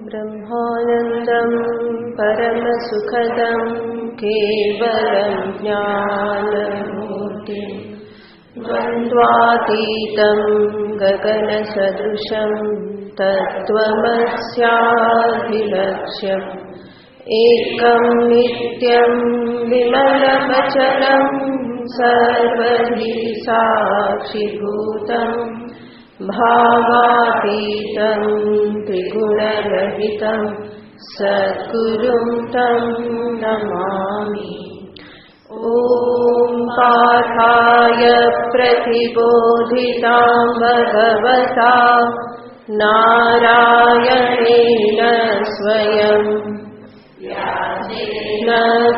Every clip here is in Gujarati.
ब्रह्मानन्दं परमसुखदं केवलं ज्ञानमूर्तिं द्वन्द्वातीतं गगनसदृशं तत्त्वमस्याभिलक्ष्यम् एकं नित्यं विमलमचलं सर्वधि साक्षिभूतम् भावातीतं त्रिगुणरहितं सद्गुरुं तं नमामि। ॐ पाठाय प्रतिबोधितां भगवता नारायणेन स्वयं व्यासेन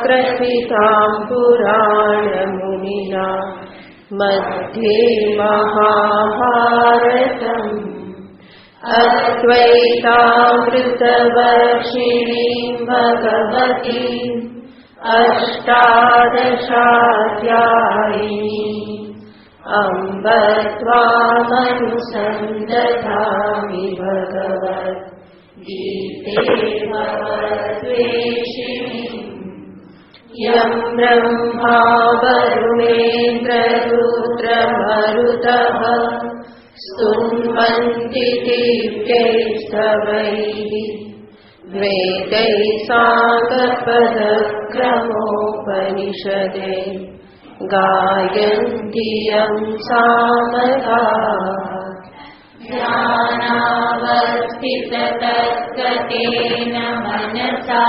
ग्रथितां पुराणमुनिना मध्ये महाभारतम् अद्वैतामृतवर्षिणीं भगवतीम् अष्टादशाध्यायिनीम् अम्ब त्वामनुसन्दधामि भगवद्गीते भवद्वेषिणीम् यं ब्रह्मा वरुणेन्द्ररुद्रमरुतः स्तुन्वन्ति दिव्यैस्तवैः वेदैः साङ्गपदक्रमोपनिषदे गायन्ति यं सामगाः ध्यानावस्थिततद्गतेन मनसा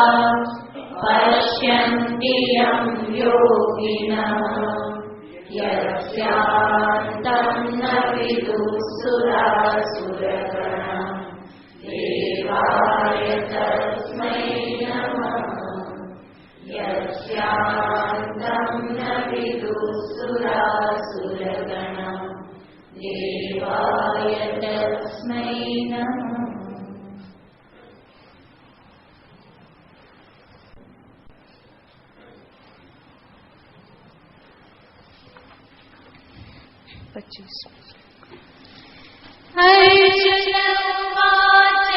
पश्यन्ति यं योगिनः यस्यान्तं न विदुःसुरासुरगणा देवाय तस्मै नमः। यस्यान्तं न विदुःसुरासुरगणा देवाय तस्मै नमः। अर्जुन उवाच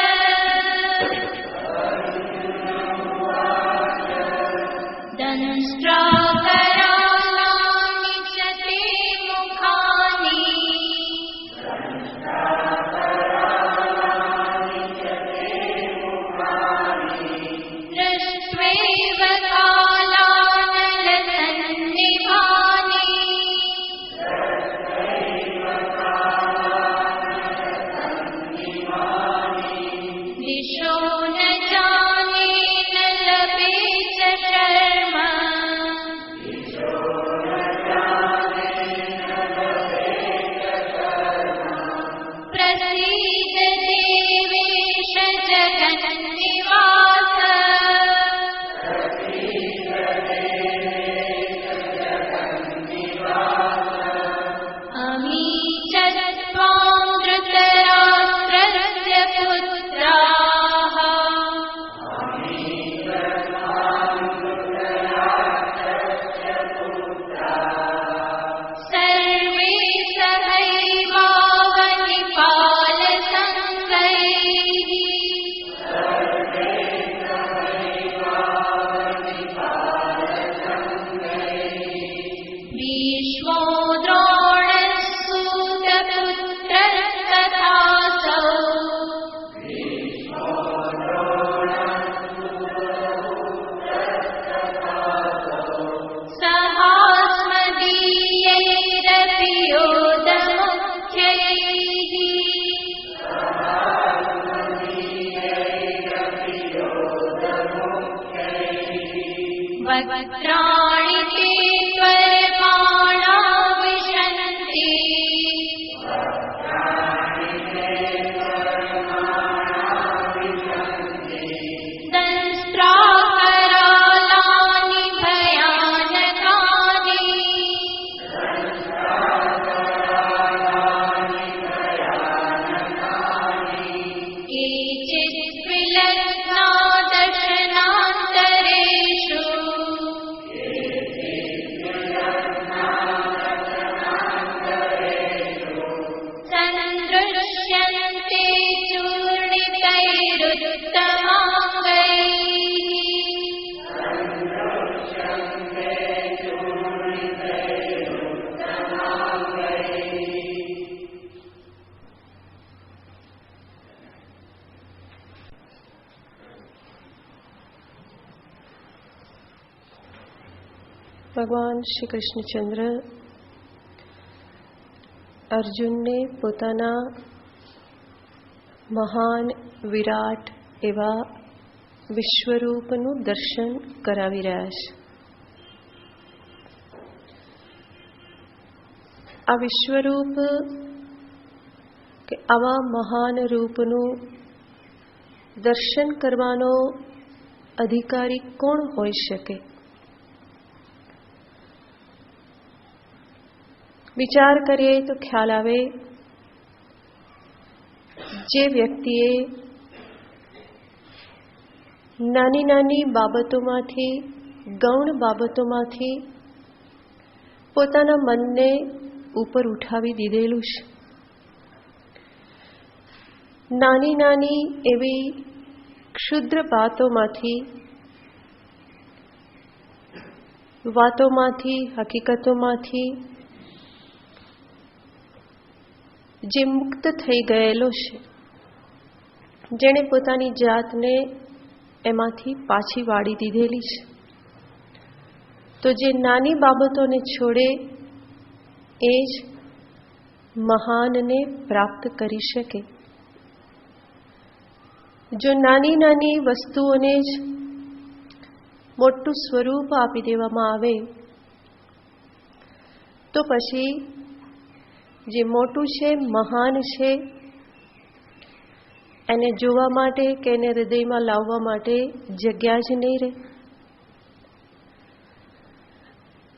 दंष्ट्राकरालानि च ते मुखानि दृष्ट्वैव कालानलसन्निभानि दिशो न जाने न लभे च शर्म प्रसीद देवेश जगन्निवास अमी च त्वां धृतराष्ट्रस्य पुत्राः सर्वे सहैवावनिपालसङ्घैः भीष्मो द्रोणस्सूतपुत्रस्तथासौ सहास्मदीयैरपि योधमुख्यैः वक्त्राणि ते त्वरमाणा ભગવાન શ્રી કૃષ્ણચંદ્ર અર્જુનને પોતાના મહાન વિરાટ એવા વિશ્વરૂપનું દર્શન કરાવી રહ્યા છે. આ વિશ્વરૂપ કે આવા મહાન રૂપનું દર્શન કરવાનો અધિકારી કોણ હોઈ શકે? વિચાર કરીએ તો ખ્યાલ આવે, જે વ્યક્તિએ નાની નાની બાબતોમાંથી, ગૌણ બાબતોમાંથી પોતાના મનને ઉપર ઉઠાવી દીધેલું છે, નાની નાની એવી ક્ષુદ્ર વાતોમાંથી, હકીકતોમાંથી જે મુક્ત થઈ ગયેલો છે, જેણે પોતાની જાતને એમાંથી પાછી વાળી દીધેલી છે, તો જે નાની બાબતોને છોડે એ જ મહાનને પ્રાપ્ત કરી શકે. જો નાની નાની વસ્તુઓને જ મોટું સ્વરૂપ આપી દેવામાં આવે તો પછી જે મોટું છે, મહાન છે, એને જોવા માટે કે એને હૃદયમાં લાવવા માટે જગ્યા જ નહીં રહે.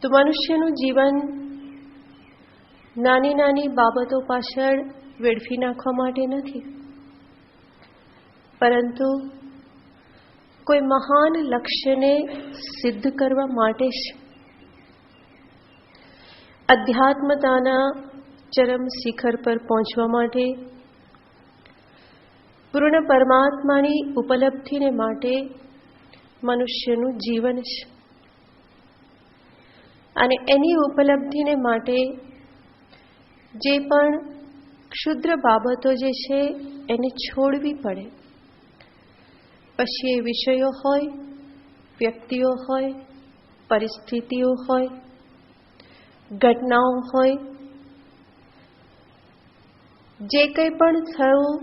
તો મનુષ્યનું જીવન નાની નાની બાબતો પાછળ વેડફી નાખવા માટે નથી, પરંતુ કોઈ મહાન લક્ષ્યને સિદ્ધ કરવા માટે છે. અધ્યાત્મતાના ચરમ શિખર પર પહોંચવા માટે, પૂર્ણ પરમાત્માની ઉપલબ્ધિને માટે મનુષ્યનું જીવન છે. અને એની ઉપલબ્ધિને માટે જે પણ ક્ષુદ્ર બાબતો જે છે એને છોડવી પડે. પછી એ વિષયો હોય, વ્યક્તિઓ હોય, પરિસ્થિતિઓ હોય, ઘટનાઓ હોય, જે કંઈ પણ થયું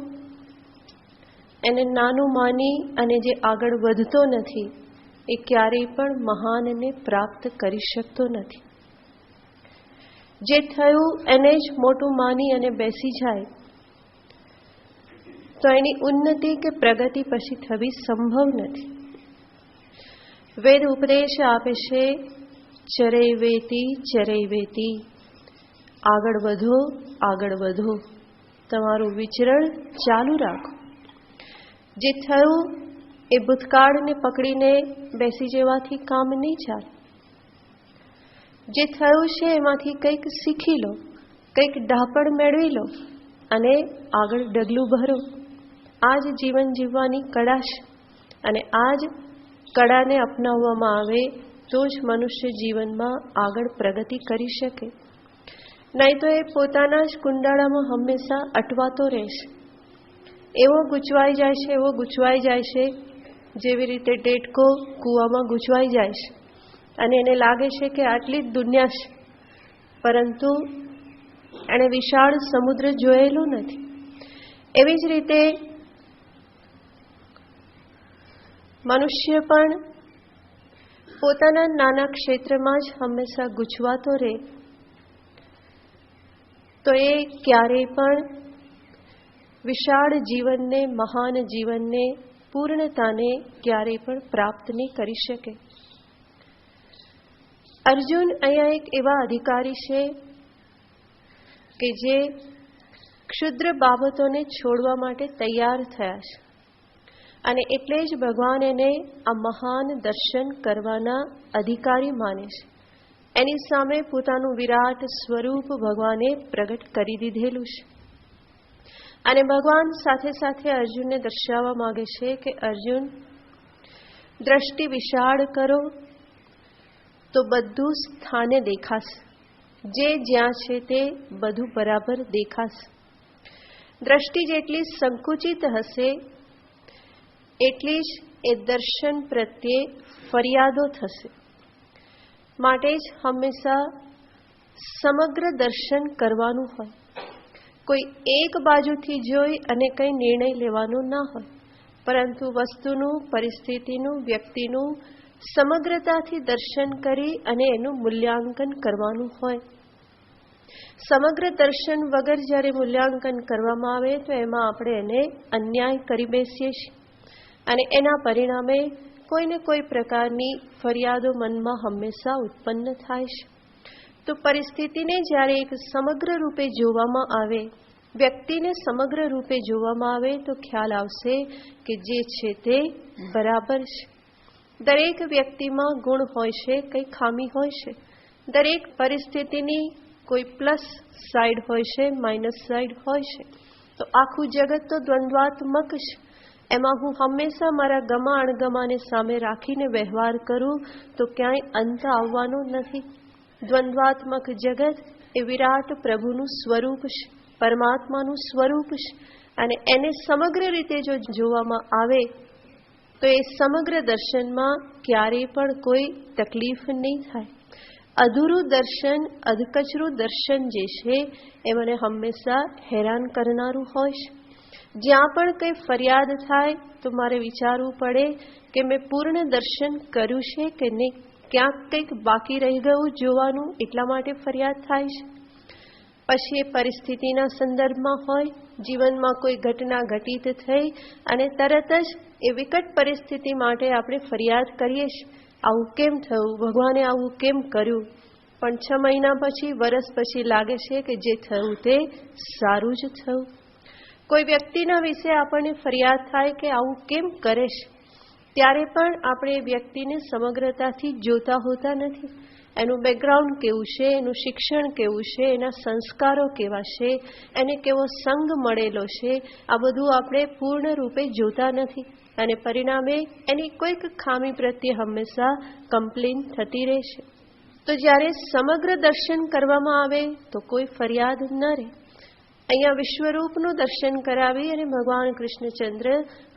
એને નાનું માની અને જે આગળ વધતો નથી એ ક્યારેય પણ મહાનને પ્રાપ્ત કરી શકતો નથી. જે થયું એને જ મોટું માની અને બેસી જાય તો એની ઉન્નતિ કે પ્રગતિ પછી થવી સંભવ નથી. વેદ ઉપદેશ આપે છે, ચરૈવેતી, આગળ વધો, આગળ વધો, તમારું વિચરણ ચાલુ રાખો. જે થયું એ ભૂતકાળને પકડીને બેસી જવાથી કામ નહીં ચાલે. જે થયું છે એમાંથી કંઈક શીખી લો, કંઈક ડાપણ મેળવી લો અને આગળ ડગલું ભરો. આ જ જીવન જીવવાની કળા છે અને આ જ કળાને અપનાવવામાં આવે તો જ મનુષ્ય જીવનમાં આગળ પ્રગતિ કરી શકે. નહીં તો એ પોતાના જ કુંડાળામાં હંમેશા અટવાતો રહેશે. એવો ગૂંચવાઈ જાય છે જેવી રીતે ડેટકો કૂવામાં ગૂંચવાઈ જાય છે અને એને લાગે છે કે આટલી જ દુનિયા છે, પરંતુ એણે વિશાળ સમુદ્ર જોયેલો નથી. એવી જ રીતે મનુષ્ય પણ પોતાના નાના ક્ષેત્રમાં જ હંમેશા ગૂંચવાતો રહે તો એ ક્યારેય પણ વિશાળ જીવનને, મહાન જીવનને, પૂર્ણતાને ક્યારેય પણ પ્રાપ્ત નહીં કરી શકે. અર્જુન અહીંયા એક એવા અધિકારી છે કે જે ક્ષુદ્ર બાબતોને છોડવા માટે તૈયાર થયા છે અને એટલે જ ભગવાન એને આ મહાન દર્શન કરવાના અધિકારી માને છે. એની સામે પોતાનું વિરાટ સ્વરૂપ ભગવાને પ્રગટ કરી દીધેલું છે અને ભગવાન સાથે સાથે અર્જુનને દર્શાવવા માંગે છે કે અર્જુન, દ્રષ્ટિ વિશાળ કરો તો બધું સ્થાને દેખાશે. જે જ્યાં છે તે બધું બરાબર દેખાશે. દ્રષ્ટિ જેટલી સંકુચિત હશે એટલી જ એ દર્શન પ્રત્યે ફરિયાદો થશે. માટે જ હંમેશા સમગ્ર દર્શન કરવાનું હોય. કોઈ એક બાજુથી જોઈ અને કંઈ નિર્ણય લેવાનો ના હોય, પરંતુ વસ્તુનું, પરિસ્થિતિનું, વ્યક્તિનું સમગ્રતાથી દર્શન કરી અને એનું મૂલ્યાંકન કરવાનું હોય. સમગ્ર દર્શન વગર જ્યારે મૂલ્યાંકન કરવામાં આવે તો એમાં આપણે એને અન્યાય કરી બેસીએ છીએ અને એના પરિણામે કોઈને કોઈ પ્રકારની ફરિયાદો મનમાં હંમેશા ઉત્પન્ન થાય છે. તો પરિસ્થિતિને જ્યારે એક સમગ્ર રૂપે જોવામાં આવે, વ્યક્તિને સમગ્ર રૂપે જોવામાં આવે તો ખ્યાલ આવશે કે જે છે તે બરાબર છે. દરેક વ્યક્તિમાં ગુણ હોય છે, કંઈ ખામી હોય છે. દરેક પરિસ્થિતિની કોઈ પ્લસ સાઈડ હોય છે, માઇનસ સાઈડ હોય છે. તો આખું જગત તો દ્વંદ્વાત્મક છે. એમાં હું હંમેશા મારા ગમા અણગમાને સામે રાખીને વ્યવહાર કરું તો ક્યાંય અંત આવવાનો નથી. દ્વંદ્વાત્મક જગત એ વિરાટ પ્રભુનું સ્વરૂપ છે, પરમાત્માનું સ્વરૂપ છે અને એને સમગ્ર રીતે જો જોવામાં આવે તો એ સમગ્ર દર્શનમાં ક્યારેય પણ કોઈ તકલીફ નહીં થાય. અધૂરું દર્શન, અધકચરું દર્શન જે છે એ મને હંમેશા હેરાન કરનારું હોય છે. જ્યાં પણ કંઈ ફરિયાદ થાય તો મારે વિચારવું પડે કે મેં પૂર્ણ દર્શન કર્યું છે કે નહીં. ક્યાંક કંઈક બાકી રહી ગયું જોવાનું, એટલા માટે ફરિયાદ થાય છે. પછી એ પરિસ્થિતિના સંદર્ભમાં હોય, જીવનમાં કોઈ ઘટના ઘટિત થઈ અને તરત જ એ વિકટ પરિસ્થિતિ માટે આપણે ફરિયાદ કરીએ છીએ, આવું કેમ થયું, ભગવાને આવું કેમ કર્યું. પણ 6 મહિના પછી, વર્ષ પછી લાગે છે કે જે થયું તે સારું જ થયું. કોઈ વ્યક્તિના વિશે આપણને ફરિયાદ થાય કે આવું કેમ કરે છે, ત્યારે પણ આપણે એ વ્યક્તિને સમગ્રતાથી જોતા હોતા નથી. એનું બેકગ્રાઉન્ડ કેવું છે, એનું શિક્ષણ કેવું છે, એના સંસ્કારો કેવા છે, એને કેવો સંગ મળેલો છે, આ બધું આપણે પૂર્ણ રૂપે જોતા નથી અને પરિણામે એની કોઈક ખામી પ્રત્યે હંમેશા કમ્પ્લેન થતી રહે છે. તો જ્યારે સમગ્ર દર્શન કરવામાં આવે તો કોઈ ફરિયાદ ન રહે. અહીંયા વિશ્વરૂપનું દર્શન કરાવી અને ભગવાન કૃષ્ણચંદ્ર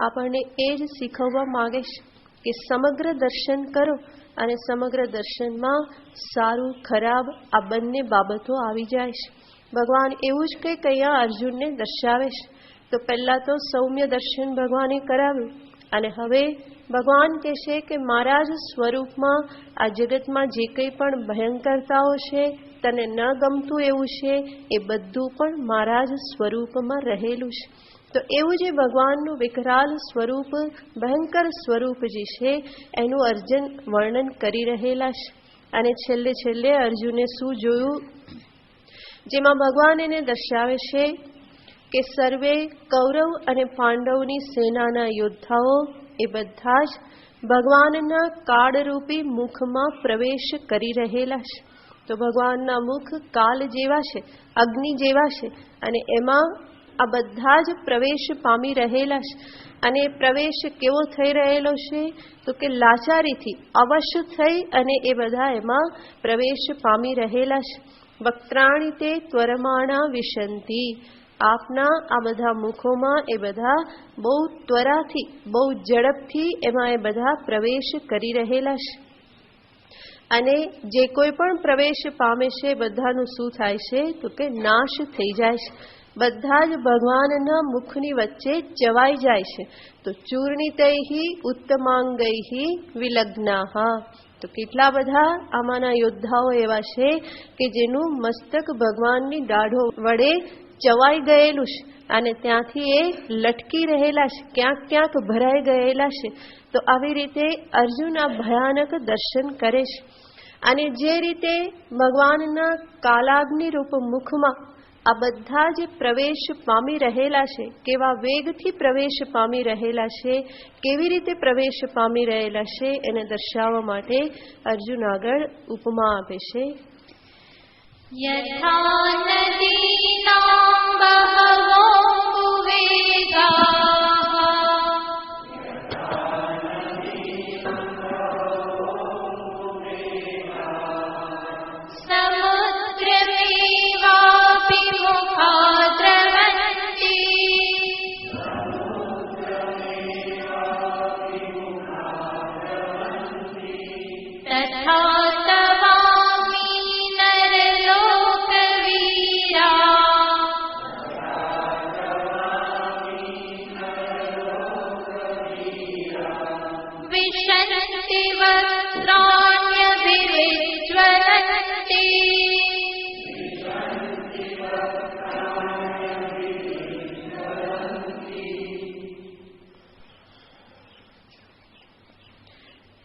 આપણને એ જ શીખવવા માગે છે કે સમગ્ર દર્શન કરો અને સમગ્ર દર્શનમાં સારું ખરાબ આ બંને બાબતો આવી જાય છે. ભગવાન એવું જ કંઈક અહીંયા અર્જુનને દર્શાવે છે. તો પહેલાં તો સૌમ્ય દર્શન ભગવાને કરાવ્યું અને હવે ભગવાન કહે છે કે મારા જ સ્વરૂપમાં આ જગતમાં જે કંઈ પણ ભયંકરતાઓ છે, તને ન ગમતું એવું છે, એ બધું પણ મારા જ સ્વરૂપમાં રહેલું છે. તો એવું જે ભગવાનનું વિકરાલ સ્વરૂપ, ભયંકર સ્વરૂપ જે છે એનું અર્જુન વર્ણન કરી રહેલા છે. અને છેલ્લે અર્જુને શું જોયું, જેમાં ભગવાન એને દર્શાવે છે કે સર્વે કૌરવ અને પાંડવની સેનાના યોદ્ધાઓ એ બધા જ ભગવાનના કાળરૂપી મુખમાં પ્રવેશ કરી રહેલા છે. તો ભગવાનના મુખ કાલ જેવા છે, અગ્નિ જેવા છે અને એમાં આ બધા જ પ્રવેશ પામી રહેલા છે. અને પ્રવેશ કેવો થઈ રહેલો છે તો કે લાચારીથી અવશ્ય થઈ અને એ બધા એમાં પ્રવેશ પામી રહેલા છે. વક્ત્રાણી તે ત્વરમાણા વિશંતિ, આપના આ બધા મુખોમાં એ બધા બહુ ત્વરાથી, બહુ ઝડપથી એમાં એ બધા પ્રવેશ કરી રહેલા છે. અને જે કોઈ પણ પ્રવેશ પામે છે બધાનું શું થાય છે તો કે નાશ થઈ જાય છે. બધા જ ભગવાનના મુખની વચ્ચે ચવાઈ જાય છે. તો ચૂર્ણિતૈહિ ઉત્તમાંગૈહિ વિલગ્નાહ. તો કેટલા બધા આમાંના યોદ્ધાઓ એવા છે કે જેનું મસ્તક ભગવાનની દાઢો વડે ચવાઈ ગયેલું છે અને ત્યાંથી એ લટકી રહેલા છે, ક્યાંક ભરાઈ ગયેલા છે. તો આવી રીતે અર્જુન આ ભયાનક દર્શન કરે છે. અને જે રીતે ભગવાનના કાલાગ્નિ રૂપ મુખમાં આ બધા જ પ્રવેશ પામી રહેલા છે, કેવા વેગથી પ્રવેશ પામી રહેલા છે, કેવી રીતે પ્રવેશ પામી રહેલા છે એને દર્શાવવા માટે અર્જુન આગળ ઉપમા આપે છે. યથા નદીનાં બહવો વેગાઃ સમુદ્રમેવાપિ મુખા દ્રવન્તિ તથા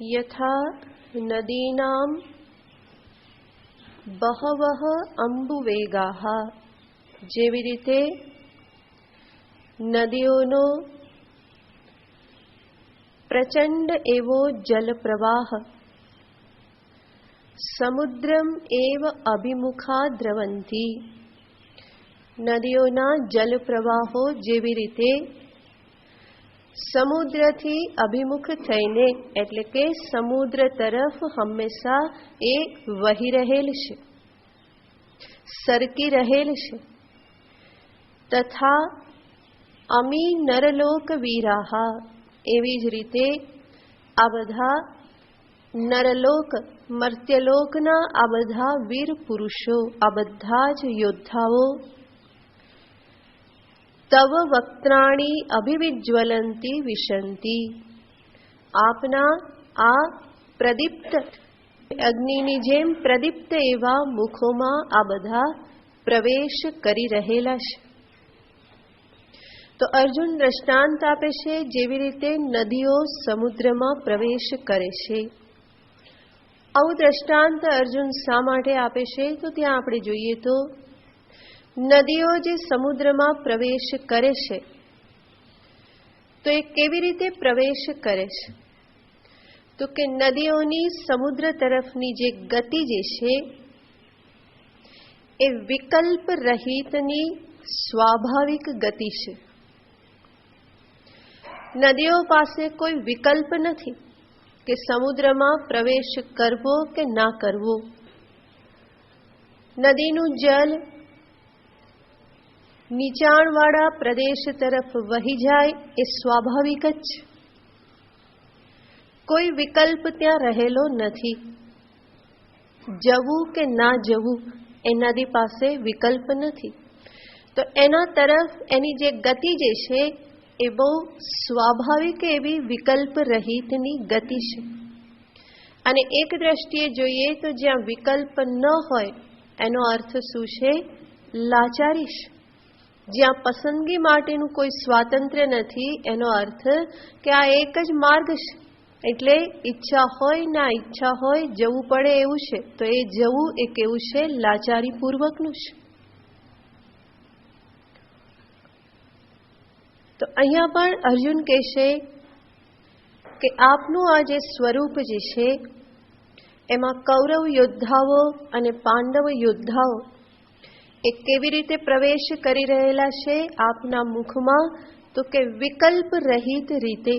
यथा नदीनां बहवः अंबुवेगाः, જેવી રીતે નદીઓનો પ્રચંડ એવો જલપ્રવાહ સમુદ્રમ એવ અભિમુખા દ્રવંતી, નદીઓના જલપ્રવાહો જેવી રીતે સમુદ્રથી અભિમુખ થઈને એટલે કે સમુદ્ર તરફ હંમેશા એ વહી રહેલ છે, સરકી રહેલ છે. તથા અમી નરલોક વીરાહા, એવી જ રીતે આ બધા નરલોક મર્ત્યલોકના આ બધા વીર પુરુષો, આ બધા જ યોદ્ધાઓ તવ વક્ત્રાણી અભિવિજ્વલંતી વિશંતી, આપના આ પ્રદીપ્ત અગ્નિની જેમ પ્રદીપ્ત એવા મુખોમાં આ બધા પ્રવેશ કરી રહેલા છે. તો અર્જુન દ્રષ્ટાંત આપે છે જેવી રીતે નદીઓ સમુદ્રમાં પ્રવેશ કરે છે. આવું દ્રષ્ટાંત અર્જુન શા માટે આપે છે? તો ત્યાં આપણે જોઈએ તો નદીઓ જે સમુદ્રમાં પ્રવેશ કરે છે તો એ કેવી રીતે પ્રવેશ કરે છે? તો કે નદીઓની સમુદ્ર તરફની જે ગતિ જે છે એ વિકલ્પ રહિતની સ્વાભાવિક ગતિ છે. નદીઓ પાસે કોઈ વિકલ્પ નથી કે સમુદ્રમાં પ્રવેશ કરવો કે ના કરવો. નદીનું જલ નીચાણવાળા પ્રદેશ તરફ વહી જાય એ સ્વાભાવિક જ છે. કોઈ વિકલ્પ ત્યાં રહેલો નથી. જવું કે ના જવું એ નદી પાસે વિકલ્પ નથી. તો એના તરફ એની જે ગતિ જે છે એ બહુ સ્વાભાવિક એવી વિકલ્પ રહિતની ગતિ છે. અને એક દ્રષ્ટિએ જોઈએ તો જ્યાં વિકલ્પ ન હોય એનો અર્થ શું છે? લાચારી છે. જ્યાં પસંદગી માટેનું કોઈ સ્વાતંત્ર્ય નથી એનો અર્થ કે આ એક જ માર્ગ છે, એટલે ઈચ્છા હોય ના ઈચ્છા હોય જવું પડે એવું છે. તો એ જવું એ કેવું છે? લાચારીપૂર્વકનું છે. તો અહીંયા પણ અર્જુન કહેશે કે આપનું આ જે સ્વરૂપ જે છે એમાં કૌરવ યોદ્ધાઓ અને પાંડવ યોદ્ધાઓ એ કેવી રીતે પ્રવેશ કરી રહેલા છે આપના મુખમાં? તો કે વિકલ્પ રહિત રીતે.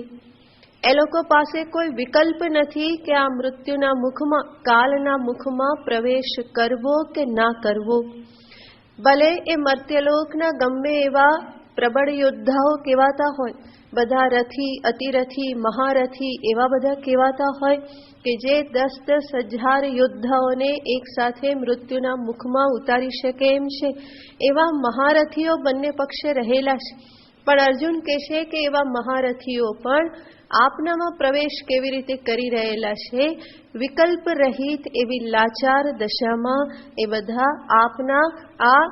એ લોકો પાસે કોઈ વિકલ્પ નથી કે આ મૃત્યુના મુખમાં, કાલના મુખમાં પ્રવેશ કરવો કે ના કરવો. ભલે એ મર્ત્યલોકના ગમે એવા પ્રબળ યોદ્ધાઓ કહેવાતા હોય, બધા રથી, અતિરથી, મહારથી એવા બધા કહેવાતા હોય કે જે 10,000 યોદ્ધાઓને એક સાથે મૃત્યુના મુખમાં ઉતારી શકે એમ છે, એવા મહારથીઓ બંને પક્ષે રહેલા છે. પણ અર્જુન કહે છે કે એવા મહારથીઓ પણ આપનામાં પ્રવેશ કેવી રીતે કરી રહેલા છે? વિકલ્પ રહિત એવી લાચાર દશામાં એ બધા આપના આ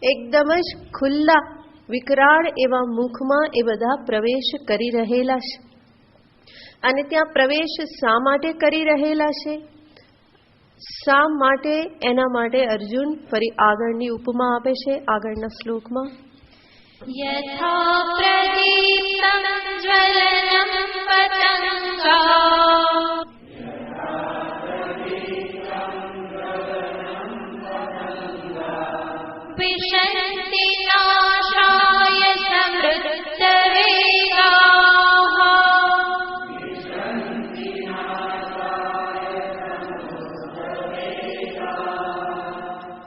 એકદમ જ ખુલ્લા વિકરાળ એવા મુખમાં એ બધા પ્રવેશ કરી રહેલા છે. અને ત્યાં પ્રવેશ શા માટે કરી રહેલા છે? શા માટે? એના માટે અર્જુન ફરી આગળની ઉપમા આપે છે આગળના શ્લોકમાં. યથા પ્રદીપ્તં જ્વલનં પતંગા વિશન્તિ નાશાય સમૃદ્ધ વેગાઃ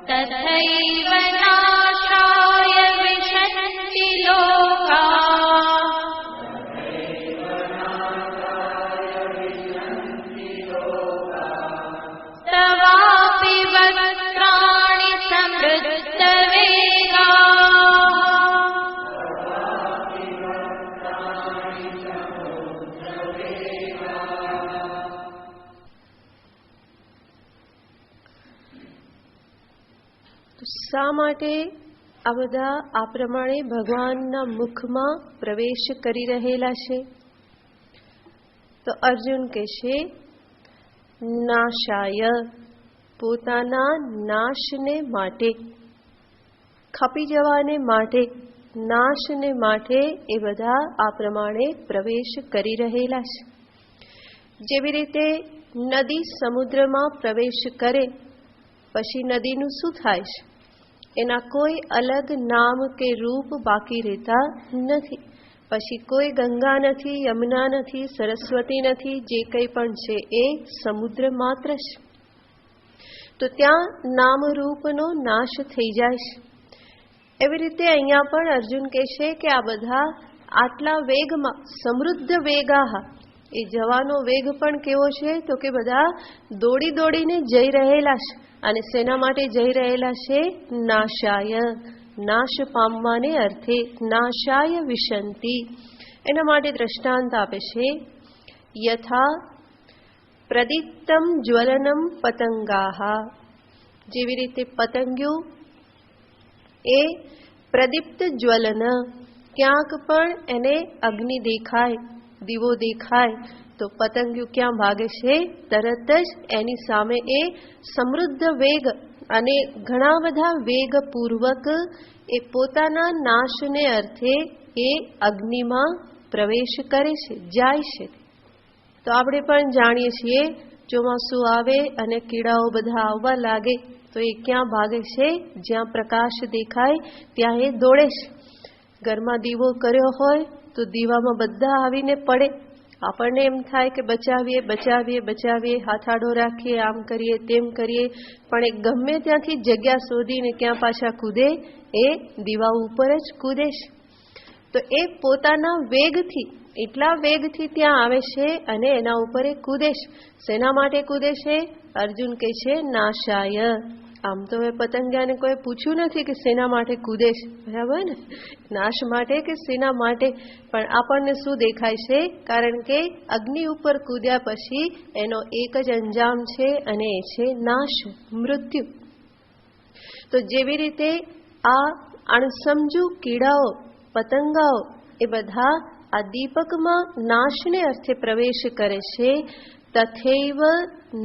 તથૈવ નાશાય વિશન્તિ લોકાઃ તવાપિ વક્ત્રાણિ સમૃદ્ધ વેગાઃ. શા માટે આ બધા આ પ્રમાણે ભગવાનના મુખમાં પ્રવેશ કરી રહેલા છે? તો તો અર્જુન કહેશે નાશાય, પોતાના નાશને માટે, ખપી જવાને માટે, નાશને માટે એ બધા આ પ્રમાણે પ્રવેશ કરી રહેલા છે. જેવી રીતે નદી સમુદ્રમાં પ્રવેશ કરે પછી નદીનું શું થાય છે? એના કોઈ અલગ નામ કે રૂપ બાકી રહેતા નથી. પછી કોઈ ગંગા નથી, યમુના નથી, સરસ્વતી નથી, જે કંઈ પણ છે એ સમુદ્ર માત્ર છે. તો ત્યાં નામ રૂપનો નાશ થઈ જાય છે. એવી રીતે અહીંયા પણ અર્જુન કહે છે કે આ બધા આટલા વેગમાં સમૃદ્ધ વેગાહ, એ જવાનો વેગ પણ કેવો છે? તો કે બધા દોડી દોડીને જઈ રહેલા છે. અને શેના માટે જઈ રહેલા છે? નાશાય, નાશ પામવાને અર્થે, નાશાય વિશંતિ. એના માટે દ્રષ્ટાંત આપે છે યથા પ્રદીપ્તમ જ્વલનમ પતંગાહ, જેવી રીતે પતંગિયું એ પ્રદીપ્ત જ્વલન, ક્યાંક પણ એને અગ્નિ દેખાય, દીવો દેખાય તો પતંગિયું ક્યાં ભાગે છે? તરત જ એની સામે એ સમૃદ્ધ વેગ અને ઘણા બધા વેગપૂર્વક એ પોતાના નાશને અર્થે એ અગ્નિમાં પ્રવેશ કરે છે, જાય છે. તો આપણે પણ જાણીએ છીએ ચોમાસું આવે અને કીડાઓ બધા આવવા લાગે તો એ ક્યાં ભાગે છે? જ્યાં પ્રકાશ દેખાય ત્યાં એ દોડે છે. ઘરમાં દીવો કર્યો હોય તો દીવામાં બધા આવીને પડે. આપણને એમ થાય કે બચાવીએ બચાવીએ બચાવીએ, હાથાડો રાખીએ, આમ કરીએ તેમ કરીએ, પણ એ ગમે ત્યાંથી જગ્યા શોધીને ક્યાં પાછા કૂદે? એ દીવા ઉપર જ કૂદે છે. તો એ પોતાના વેગથી, એટલા વેગથી ત્યાં આવે છે અને એના ઉપર એ કૂદે છે. શેના માટે કૂદે છે? અર્જુન કહે છે નાશાય. આમ તો હવે પતંગિયાને કોઈ પૂછ્યું નથી કે શેના માટે કૂદે છે, બરાબર ને? નાશ માટે કે શેના માટે? પણ આપણને શું દેખાય છે? કારણ કે અગ્નિ ઉપર કૂદ્યા પછી એનો એક જ અંજામ છે અને એ છે નાશ, મૃત્યુ. તો જેવી રીતે આ અણસમજુ કીડાઓ, પતંગાઓ એ બધા આ દીપકમાં નાશને અર્થે પ્રવેશ કરે છે. તથૈવ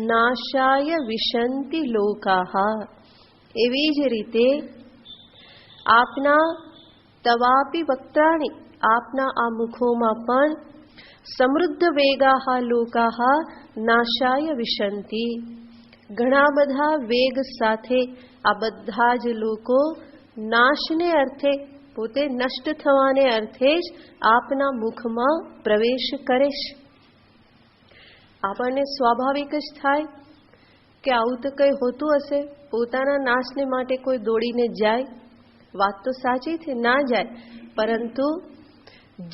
નાશાય વિશંતિ લોકાહ. એવી જ રીતે આપના તવાપી વક્ત્રાણી, આપના આ મુખોમાં પણ સમૃદ્ધ વેગાહ લોકાહ નાશાય વિશંતિ. ઘણા બધા વેગ સાથે આ બધા જ લોકો નાશને અર્થે, પોતે નષ્ટ થવાને અર્થે જ આપના મુખમાં પ્રવેશ કરે છે. આપણને સ્વાભાવિક જ થાય કે આવું તો કંઈ હોતું હશે, પોતાના નાશને માટે કોઈ દોડીને જાય. વાત તો સાચી છે, ના જાય, પરંતુ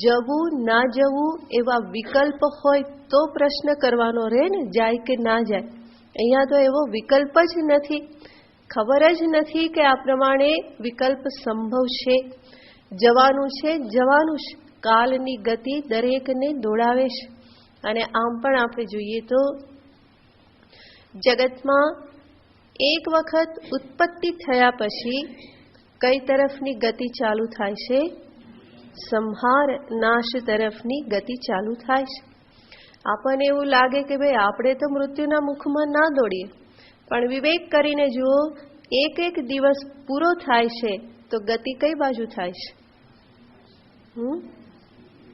જવું ના જવું એવા વિકલ્પ હોય તો પ્રશ્ન કરવાનો રહે ને, જાય કે ના જાય. અહીંયા તો એવો વિકલ્પ જ નથી, ખબર જ નથી કે આ પ્રમાણે વિકલ્પ સંભવ છે. જવાનું છે, જવાનું છે. કાલની ગતિ દરેકને દોડાવે છે. અને આમ પણ આપણે જોઈએ તો જગતમાં એક વખત ઉત્પત્તિ થયા પછી કઈ તરફની ગતિ ચાલુ થાય છે? સંહાર, નાશ તરફની ગતિ ચાલુ થાય છે. આપણને એવું લાગે કે ભાઈ આપણે તો મૃત્યુના મુખમાં ના દોડીએ, પણ વિવેક કરીને જુઓ, એક એક દિવસ પૂરો થાય છે તો ગતિ કઈ બાજુ થાય છે?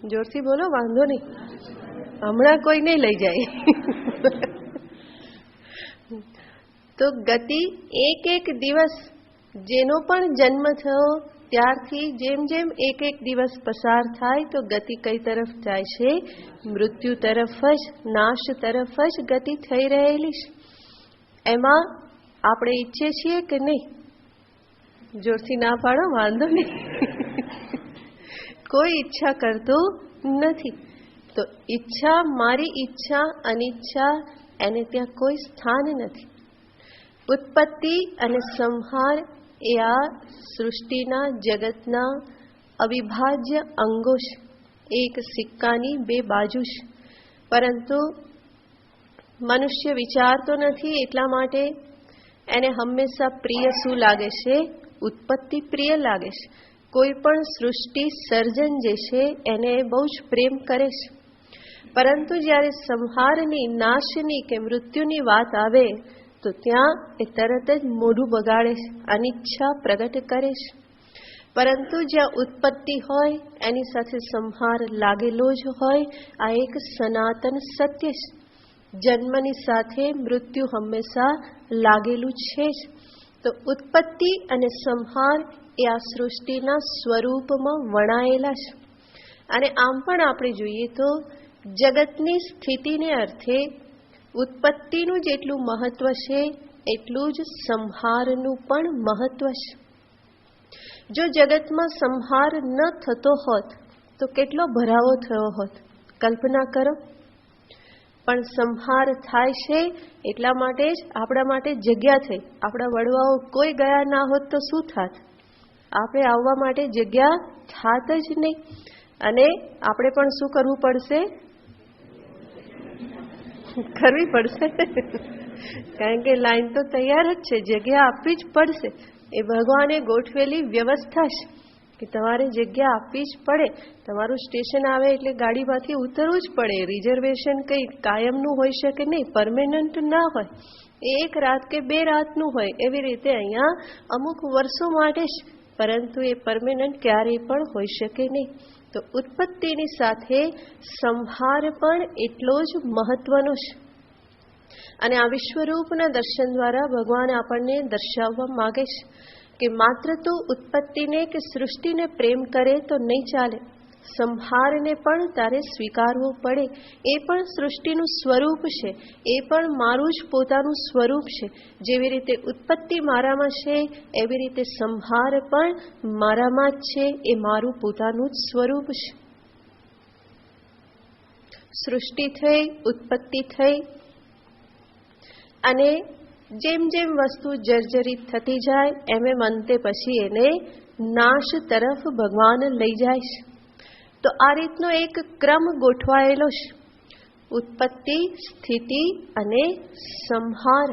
જોરથી બોલો, વાંધો નહીં, હમણાં કોઈ નહીં લઈ જાય. તો ગતિ એક એક દિવસ, જેનો પણ જન્મ થયો ત્યારથી જેમ જેમ એક એક દિવસ પસાર થાય તો ગતિ કઈ તરફ જાય છે? મૃત્યુ તરફ જ, નાશ તરફ જ ગતિ થઈ રહેલી છે. એમાં આપણે ઈચ્છીએ છીએ કે નહીં? જોરથી ના પાડો, વાંધો નહીં. કોઈ ઈચ્છા કરતું નથી. તો ઈચ્છા, મારી ઈચ્છા, અનિચ્છા, એને ત્યાં કોઈ સ્થાન નથી. ઉત્પત્તિ અને સંહાર એ આ સૃષ્ટિના, જગતના અવિભાજ્ય અંગો છે. એક સિક્કાની બે બાજુ છે. પરંતુ મનુષ્ય વિચારતો નથી, એટલા માટે એને હંમેશા પ્રિય શું લાગે છે? ઉત્પત્તિ પ્રિય લાગે છે. કોઈ પણ સૃષ્ટિ સર્જન જે છે એને બહુ જ પ્રેમ કરે છે. પરંતુ જ્યારે સંહારની, નાશની કે મૃત્યુની વાત આવે તો ત્યાં એ તરત જ મોઢું બગાડે છે, અનિચ્છા પ્રગટ કરે છે. પરંતુ જ્યાં ઉત્પત્તિ હોય એની સાથે સંહાર લાગેલો જ હોય. આ એક સનાતન સત્ય છે. જન્મની સાથે મૃત્યુ હંમેશા લાગેલું છે જ. તો ઉત્પત્તિ અને સંહાર એ આ સૃષ્ટિના સ્વરૂપમાં વણાયેલા છે. અને આમ પણ આપણે જોઈએ તો જગતની સ્થિતિને અર્થે ઉત્પત્તિનું જેટલું મહત્વ છે એટલું જ સંહારનું પણ મહત્વ છે. જો જગતમાં સંહાર ન થતો હોત તો કેટલો ભરાવો થયો હોત, કલ્પના કરો. પણ સંહાર થાય છે એટલા માટે જ આપણા માટે જગ્યા થઈ. આપણા વડવાઓ કોઈ ગયા ના હોત તો શું થાત? આપણે આવવા માટે જગ્યા થાત જ નહીં. અને આપણે પણ શું કરવું પડશે? કરવી પડશે. કારણ કે લાઈન તો તૈયાર જ છે, જગ્યા આપવી જ પડશે. એ ભગવાને ગોઠવેલી વ્યવસ્થા છે કે તમારે જગ્યા આપવી જ પડે. તમારું સ્ટેશન આવે એટલે ગાડીમાંથી ઉતરવું જ પડે. રિઝર્વેશન કંઈ કાયમનું હોઈ શકે નહીં, પરમેનન્ટ ના હોય. એક રાત કે 2 રાતનું હોય. એવી રીતે અહીંયા અમુક વર્ષો માટે જ, પરંતુ એ પરમેનન્ટ ક્યારેય પણ હોઈ શકે નહીં. તો ઉત્પત્તિની સાથે સંહાર પણ એટલો જ મહત્વનો છે. અને આ વિશ્વરૂપના દર્શન દ્વારા ભગવાન આપણને દર્શાવવા માગે છે કે માત્ર તો ઉત્પત્તિને કે સૃષ્ટિને પ્રેમ કરે તો નહીં ચાલે. સંહારને પણ તારે સ્વીકારવો પડે. એ પણ સૃષ્ટિનું સ્વરૂપ છે, એ પણ મારું જ પોતાનું સ્વરૂપ છે. જેવી રીતે ઉત્પત્તિ મારામાં છે એવી રીતે સંહાર પણ મારામાં જ છે, એ મારું પોતાનું જ સ્વરૂપ છે. સૃષ્ટિ થઈ, ઉત્પત્તિ થઈ અને જેમ જેમ વસ્તુ જર્જરિત થતી જાય એમ અંતે પછી એને નાશ તરફ ભગવાન લઈ જાય છે. તો આ રીતનો એક ક્રમ ગોઠવાયેલો છે. ઉત્પત્તિ, સ્થિતિ અને સંહાર.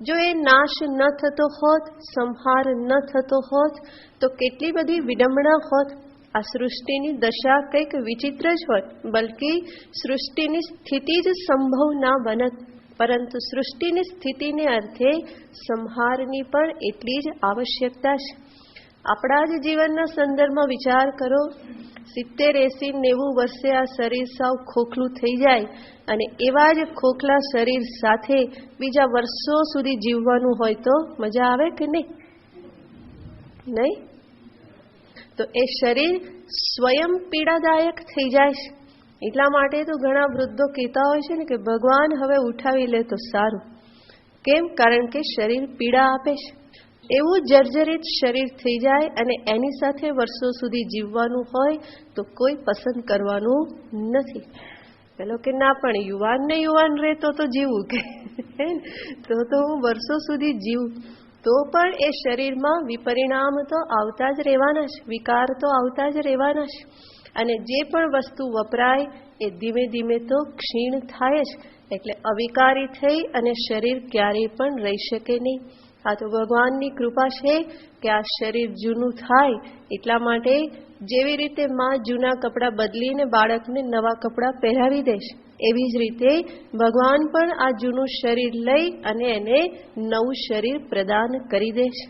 જો એ નાશ ન થતો હોત, સંહાર ન થતો હોત તો કેટલી બધી વિડંબણા હોત. આ સૃષ્ટિની દશા કંઈક વિચિત્ર જ હોત. બલકે સૃષ્ટિની સ્થિતિ જ સંભવ ના બનત. પરંતુ સૃષ્ટિની સ્થિતિને અર્થે સંહારની પણ એટલી જ આવશ્યકતા છે. આપણા જ જીવનના સંદર્ભમાં વિચાર કરો. 70, 80, 90 વર્ષે આ શરીર સાવ ખોખલું થઈ જાય અને એવા જ ખોખલા શરીર સાથે બીજા વર્ષો સુધી જીવવાનું હોય તો મજા આવે કે નહીં? નહીં? તો એ શરીર સ્વયં પીડાદાયક થઈ જાય છે. એટલા માટે તો ઘણા વૃદ્ધો કહેતા હોય છે ને કે ભગવાન હવે ઉઠાવી લે તો સારું. કેમ? કારણ કે શરીર પીડા આપે છે. એવું જર્જરિત શરીર થઈ જાય અને એની સાથે વર્ષો સુધી જીવવાનું હોય તો કોઈ પસંદ કરવાનું નથી. પેલો કે ના, પણ યુવાન ને યુવાન રહે તો જીવવું કે તો હું વર્ષો સુધી જીવું. તો પણ એ શરીરમાં વિપરિણામ તો આવતા જ રહેવાના છે, વિકાર તો આવતા જ રહેવાના છે. અને જે પણ વસ્તુ વપરાય એ ધીમે ધીમે તો ક્ષીણ થાય જ. એટલે અવિકારી થઈ અને શરીર ક્યારેય પણ રહી શકે નહીં. આ તો ભગવાનની કૃપા છે કે આ શરીર જૂનું થાય. એટલા માટે જેવી રીતે માં જૂના કપડાં બદલીને બાળકને નવા કપડાં પહેરાવી દેશે, એવી જ રીતે ભગવાન પણ આ જૂનું શરીર લઈ અને એને નવું શરીર પ્રદાન કરી દેશે.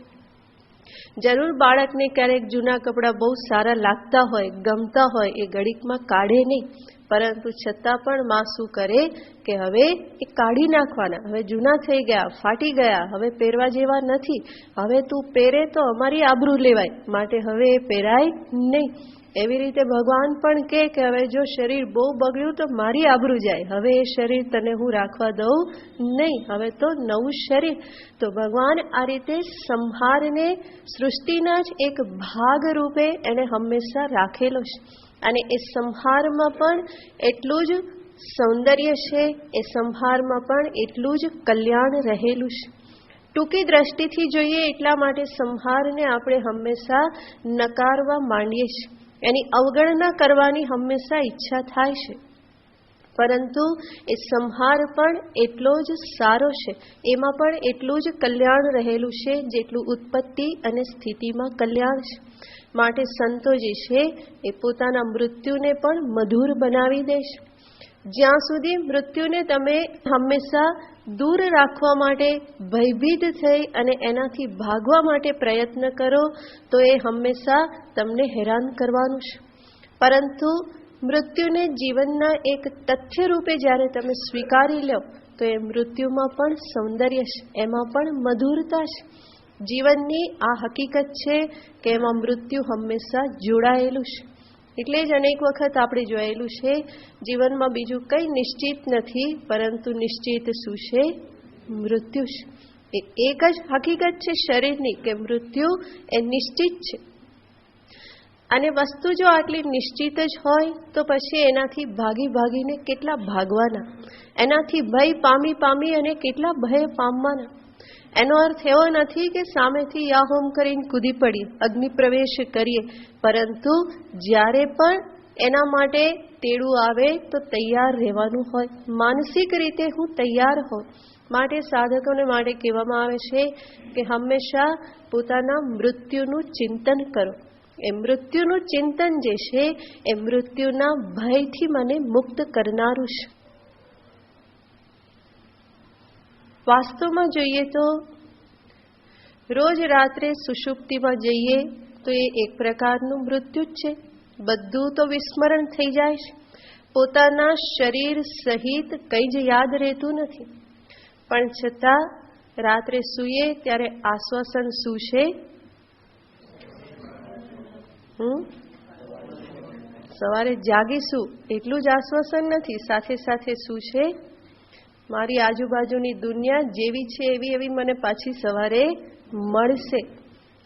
જરૂર બાળકને ક્યારેક જૂના કપડાં બહુ સારા લાગતા હોય, ગમતા હોય, એ ઘડીકમાં કાઢે નહીં. પરંતુ છતાં પણ માં શું કરે કે હવે એ કાઢી નાખવાના. હવે જૂના થઈ ગયા, ફાટી ગયા, હવે પહેરવા જેવા નથી. હવે તું પહેરે તો અમારી આબરૂ લેવાય, માટે હવે એ પહેરાય નહીં. એવી રીતે ભગવાન પણ કે હવે જો શરીર બહુ બગડ્યું તો મારી આબરૂ જાય, હવે એ શરીર તને હું રાખવા દઉં નહીં, હવે તો નવું શરીર. તો ભગવાન આ રીતે સંહારને સૃષ્ટિના જ એક ભાગ રૂપે એને હંમેશા રાખેલો છે. અને એ સંહારમાં પણ એટલું જ સૌંદર્ય છે, એ સંહારમાં પણ એટલું જ કલ્યાણ રહેલું છે. ટૂંકી દ્રષ્ટિથી જોઈએ એટલા માટે સંહારને આપણે હંમેશા નકારવા માંડીએ છીએ, એની અવગણના કરવાની હંમેશા ઈચ્છા થાય છે. પરંતુ એ સંહાર પણ એટલો જ સારો છે, એમાં પણ એટલું જ કલ્યાણ રહેલું છે જેટલું ઉત્પત્તિ અને સ્થિતિમાં કલ્યાણ છે. માટે સંતો જે છે એ પોતાના મૃત્યુને પણ મધુર બનાવી દેશે. જ્યાં સુધી મૃત્યુને તમે હંમેશા દૂર રાખવા માટે ભયભીત થઈ અને એનાથી ભાગવા માટે પ્રયત્ન કરો તો એ હંમેશા તમને હેરાન કરવાનું છે. પરંતુ મૃત્યુને જીવનના એક તથ્ય રૂપે જ્યારે તમે સ્વીકારી લો તો એ મૃત્યુમાં પણ સૌંદર્ય છે, એમાં પણ મધુરતા છે. જીવનની આ હકીકત છે કે એમાં મૃત્યુ હંમેશા જોડાયેલું છે. એટલે જ અનેક વખત આપણે જોયેલું છે જીવનમાં બીજું કંઈ નિશ્ચિત નથી, પરંતુ નિશ્ચિત શું છે? મૃત્યુ છે. એ એક જ હકીકત છે શરીરની કે મૃત્યુ એ નિશ્ચિત છે. અને વસ્તુ જો આટલી નિશ્ચિત જ હોય તો પછી એનાથી ભાગી ભાગીને કેટલા ભાગવાના, એનાથી ભય પામી પામી અને કેટલા ભય પામવાના. એનો અર્થ એવો નથી કે સામેથી યા હોમ કરીને કૂદી પડીએ, અગ્નિ પ્રવેશ કરીએ, પરંતુ જ્યારે પણ એના માટે તેડું આવે તો તૈયાર રહેવાનું હોય, માનસિક રીતે હું તૈયાર હોઉં. માટે સાધકોને માટે કહેવામાં આવે છે કે હંમેશા પોતાના મૃત્યુનું ચિંતન કરો. એ મૃત્યુનું ચિંતન જે છે એ મૃત્યુના ભયથી મને મુક્ત કરનારું છે. વાસ્તવમાં જોઈએ તો રોજ રાત્રે સુષુપ્તિમાં જઈએ તો એ એક પ્રકારનું મૃત્યુ જ છે. બધું તો વિસ્મરણ થઈ જાય છે, પોતાના શરીર સહિત કંઈ જ યાદ રહેતું નથી. પણ છતાં રાત્રે સૂઈએ ત્યારે આશ્વાસન શું છે? સવારે જાગીશું એટલું જ આશ્વાસન નથી, સાથે સાથે શું છે? મારી આજુબાજુની દુનિયા જેવી છે એવી એવી મને પાછી સવારે મળશે.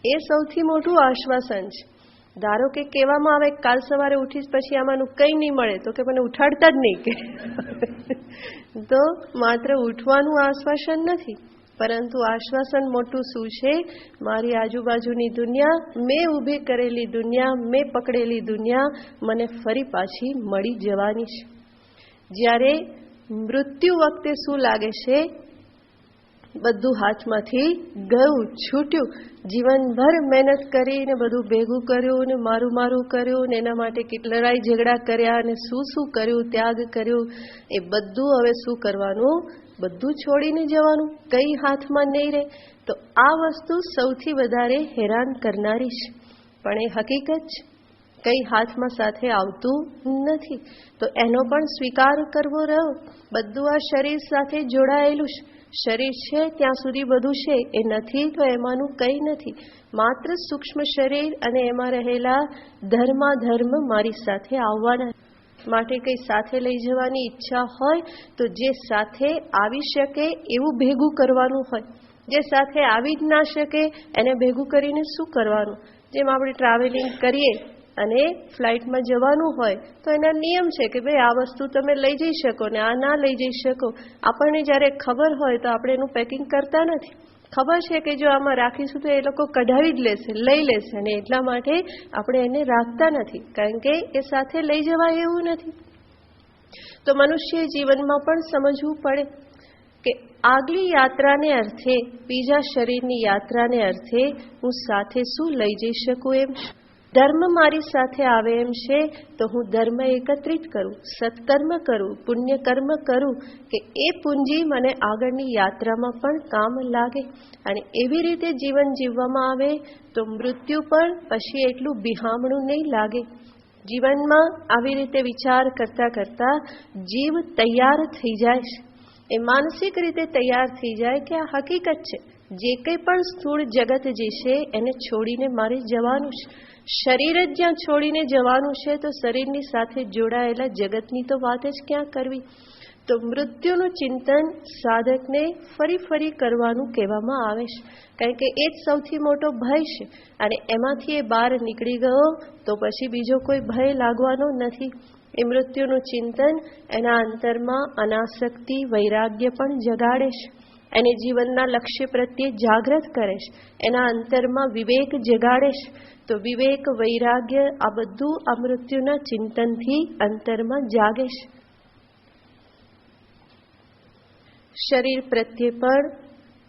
એ સૌથી મોટું આશ્વાસન છે. ધારો કે કહેવામાં આવે કાલ સવારે ઉઠીશ પછી આમાંનું કંઈ નહીં મળે તો કે મને ઉઠાડતા જ નહીં કે તો માત્ર ઉઠવાનું આશ્વાસન નથી, પરંતુ આશ્વાસન મોટું શું છે? મારી આજુબાજુની દુનિયા, મેં ઊભી કરેલી દુનિયા, મેં પકડેલી દુનિયા મને ફરી પાછી મળી જવાની છે. જ્યારે મૃત્યુ વખતે શું લાગે છે? બધું હાથમાંથી ગયું, છૂટ્યું. જીવનભર મહેનત કરીને બધું ભેગું કર્યું ને મારું કર્યું ને એના માટે કેટલા લડાઈ ઝઘડા કર્યા અને શું કર્યું, ત્યાગ કર્યું, એ બધું હવે શું કરવાનું? બધું છોડીને જવાનું, કંઈ હાથમાં નહીં રહે. તો આ વસ્તુ સૌથી વધારે હેરાન કરનારી છે. પણ એ હકીકત છે, કંઈ હાથમાં સાથે આવતું નથી. તો એનો પણ સ્વીકાર કરવો રહ્યો. બધું આ શરીર સાથે જોડાયેલું છે. શરીર છે ત્યાં સુધી બધું છે, એ નથી તો એમાંનું કંઈ નથી. માત્ર સૂક્ષ્મ શરીર અને એમાં રહેલા ધર્મ મારી સાથે આવવાના. માટે કંઈ સાથે લઈ જવાની ઈચ્છા હોય તો જે સાથે આવી શકે એવું ભેગું કરવાનું હોય. જે સાથે આવી જ ના શકે એને ભેગું કરીને શું કરવાનું? જેમ આપણે ટ્રાવેલિંગ કરીએ અને ફ્લાઇટમાં જવાનું હોય તો એના નિયમ છે કે ભાઈ આ વસ્તુ તમે લઈ જઈ શકો ને આ ના લઈ જઈ શકો. આપણને જ્યારે ખબર હોય તો આપણે એનું પેકિંગ કરતા નથી. ખબર છે કે જો આમાં રાખીશું તો એ લોકો કઢાવી જ લેશે, લઈ લેશે, અને એટલા માટે આપણે એને રાખતા નથી, કારણ કે એ સાથે લઈ જવાય એવું નથી. તો મનુષ્ય જીવનમાં પણ સમજવું પડે કે આગલી યાત્રાને અર્થે, બીજા શરીરની યાત્રાને અર્થે હું સાથે શું લઈ જઈ શકું એમ. ધર્મ મારી સાથે આવે એમ છે તો હું ધર્મ એકત્રિત કરું, સત્કર્મ કરું, પુણ્યકર્મ કરું કે એ પૂંજી મને આગળની યાત્રામાં પણ કામ લાગે. અને એવી રીતે જીવન જીવવામાં આવે તો મૃત્યુ પણ પછી એટલું બિહામણું નહીં લાગે. જીવનમાં આવી રીતે વિચાર કરતા કરતા જીવ તૈયાર થઈ જાય છે. એ માનસિક રીતે તૈયાર થઈ જાય કે આ હકીકત છે, જે કંઈ પણ સ્થૂળ જગત જે છે એને છોડીને મારે જવાનું છે. શરીર જ જ્યાં છોડીને જવાનું છે તો શરીરની સાથે જોડાયેલા જગતની તો વાત જ ક્યાં કરવી. તો મૃત્યુનું ચિંતન સાધકને ફરી કરવાનું કહેવામાં આવે છે, કારણ કે એ જ સૌથી મોટો ભય છે. અને એમાંથી એ બહાર નીકળી ગયો તો પછી બીજો કોઈ ભય લાગવાનો નથી. એ મૃત્યુનું ચિંતન એના અંતરમાં અનાસક્તિ, વૈરાગ્ય પણ જગાડે છે. એને જીવનના લક્ષ્ય પ્રત્યે જાગૃત કરે છે. એના અંતરમાં વિવેક જગાડે છે. તો વિવેક, વૈરાગ્ય આ બધું આ મૃત્યુના ચિંતનથી અંતરમાં જાગે છે. શરીર પ્રત્યે પણ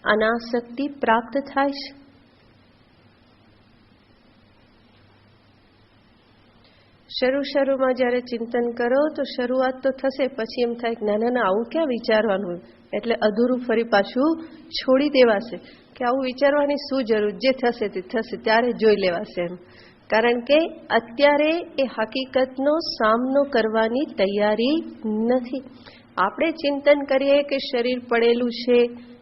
અનાસક્તિ પ્રાપ્ત થાય છે. શરૂમાં જ્યારે ચિંતન કરો તો શરૂઆત તો થશે, પછી એમ થાય કે ના આવું ક્યાં વિચારવાનું, એટલે અધૂરું ફરી પાછું છોડી દેવાશે કે આવું વિચારવાની શું જરૂર, જે થશે તે થશે, ત્યારે જોઈ લેવાશે એમ. કારણ કે અત્યારે એ હકીકતનો સામનો કરવાની તૈયારી નથી. આપણે ચિંતન કરીએ કે શરીર પડેલું છે,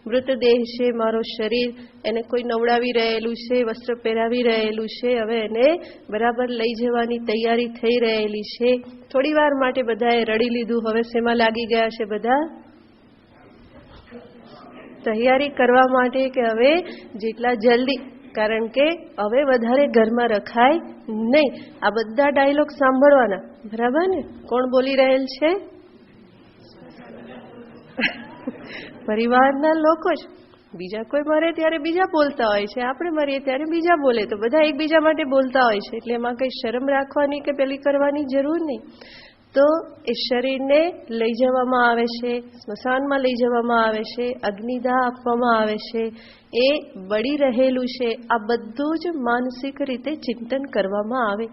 મૃતદેહ છે મારો શરીર, એને કોઈ નવડાવી રહેલું છે, વસ્ત્ર પહેરાવી રહેલું છે, હવે એને બરાબર લઈ જવાની તૈયારી થઈ રહેલી છે. થોડી વાર માટે બધાએ રડી લીધું, હવે શેમાં લાગી ગયા છે બધા? તૈયારી કરવા માટે કે હવે જેટલા જલ્દી, કારણ કે હવે વધારે ઘરમાં રખાય નહીં. આ બધા ડાયલોગ સાંભળવાના, બરાબર ને? કોણ બોલી રહેલ છે? પરિવારના લોકો જ. બીજા કોઈ મરે ત્યારે બીજા બોલતા હોય છે, આપણે મરીએ ત્યારે બીજા બોલે, તો બધા એકબીજા માટે બોલતા હોય છે. એટલે એમાં કંઈ શરમ રાખવાની કે પેલી કરવાની જરૂર નહીં. તો એ શરીરને લઈ જવામાં આવે છે, સ્મશાનમાં લઈ જવામાં આવે છે, અગ્નિદાહ આપવામાં આવે છે, એ બળી રહેલું છે. આ બધું જ માનસિક રીતે ચિંતન કરવામાં આવે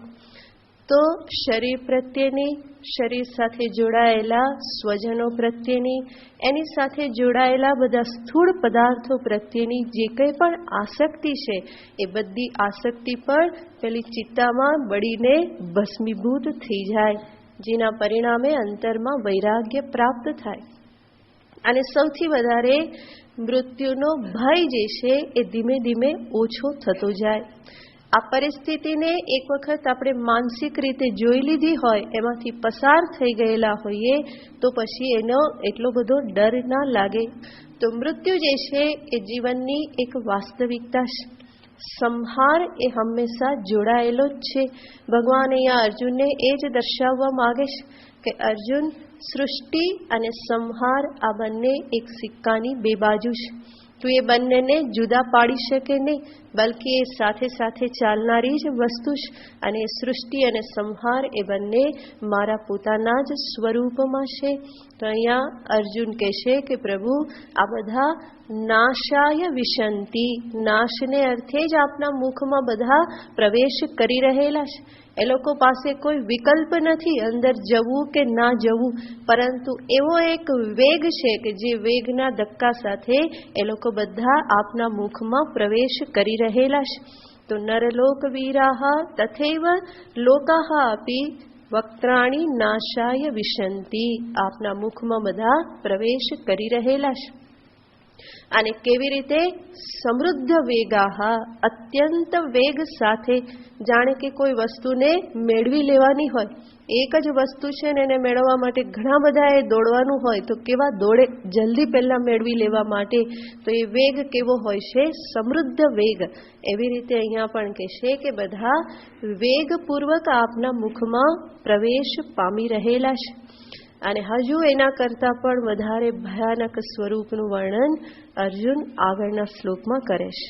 તો શરીર પ્રત્યેની, શરીર સાથે જોડાયેલા સ્વજનો પ્રત્યેની, એની સાથે જોડાયેલા બધા સ્થૂળ પદાર્થો પ્રત્યેની જે કંઈ પણ આસક્તિ છે, એ બધી આસક્તિ પણ પેલી ચિત્તામાં બળીને ભસ્મીભૂત થઈ જાય, જેના પરિણામે અંતરમાં વૈરાગ્ય પ્રાપ્ત થાય. અને સૌથી વધારે મૃત્યુનો ભય જે છે એ ધીમે ધીમે ઓછો થતો જાય. આ પરિસ્થિતિને એક વખત આપણે માનસિક રીતે જોઈ લીધી હોય, એમાંથી પસાર થઈ ગયેલા હોઈએ, તો પછી એનો એટલો બધો ડર ના લાગે. તો મૃત્યુ જે છે એ જીવનની એક વાસ્તવિકતા છે. સંહાર એ હંમેશા જોડાયેલો જ છે. ભગવાન અહીંયા અર્જુનને એ જ દર્શાવવા માગે છે કે અર્જુન, સૃષ્ટિ અને સંહાર આ બંને એક સિક્કાની બે બાજુ છે. તું એ બંનેને જુદા પાડી શકે નહીં, બલકે એ સાથે સાથે ચાલનારી જ વસ્તુ છે. અને સૃષ્ટિ અને સંહાર એ બંને મારા પોતાના જ સ્વરૂપમાં છે. તો અહીંયા અર્જુન કહેશે કે પ્રભુ, આ બધા નાશાય વિશંતિ, નાશને અર્થે જ આપના મુખમાં બધા પ્રવેશ કરી રહેલા છે. એ લોકો પાસે કોઈ વિકલ્પ નથી અંદર જવું કે ના જવું, પરંતુ એવો એક વેગ છે કે જે વેગના ધક્કા સાથે એ લોકો બધા આપના મુખમાં પ્રવેશ કરી રહેલા છે. તો નરલોક વીરાહ તથૈવ લોકાહ અપી વક્ત્રાણી નાશાય વિશંતિ, આપના મુખમાં બધા પ્રવેશ કરી રહેલા છે. અને કેવી રીતે? સમૃદ્ધ વેગાહ, અત્યંત વેગ સાથે, જાણે કે કોઈ વસ્તુને મેળવી લેવાની હોય. એક જ વસ્તુ છે ને એને મેળવવા માટે ઘણા બધા એ દોડવાનું હોય, તો કેવા દોડે જલ્દી પહેલા મેળવી લેવા માટે. તો એ વેગ કેવો હોય છે? સમૃદ્ધ વેગ. એવી રીતે અહીંયા પણ કહેશે કે બધા વેગપૂર્વક આપના મુખમાં પ્રવેશ પામી રહેલા છે. અને હજુ એના કરતાં પણ વધારે ભયાનક સ્વરૂપનું વર્ણન અર્જુન આગળના શ્લોકમાં કરે છે.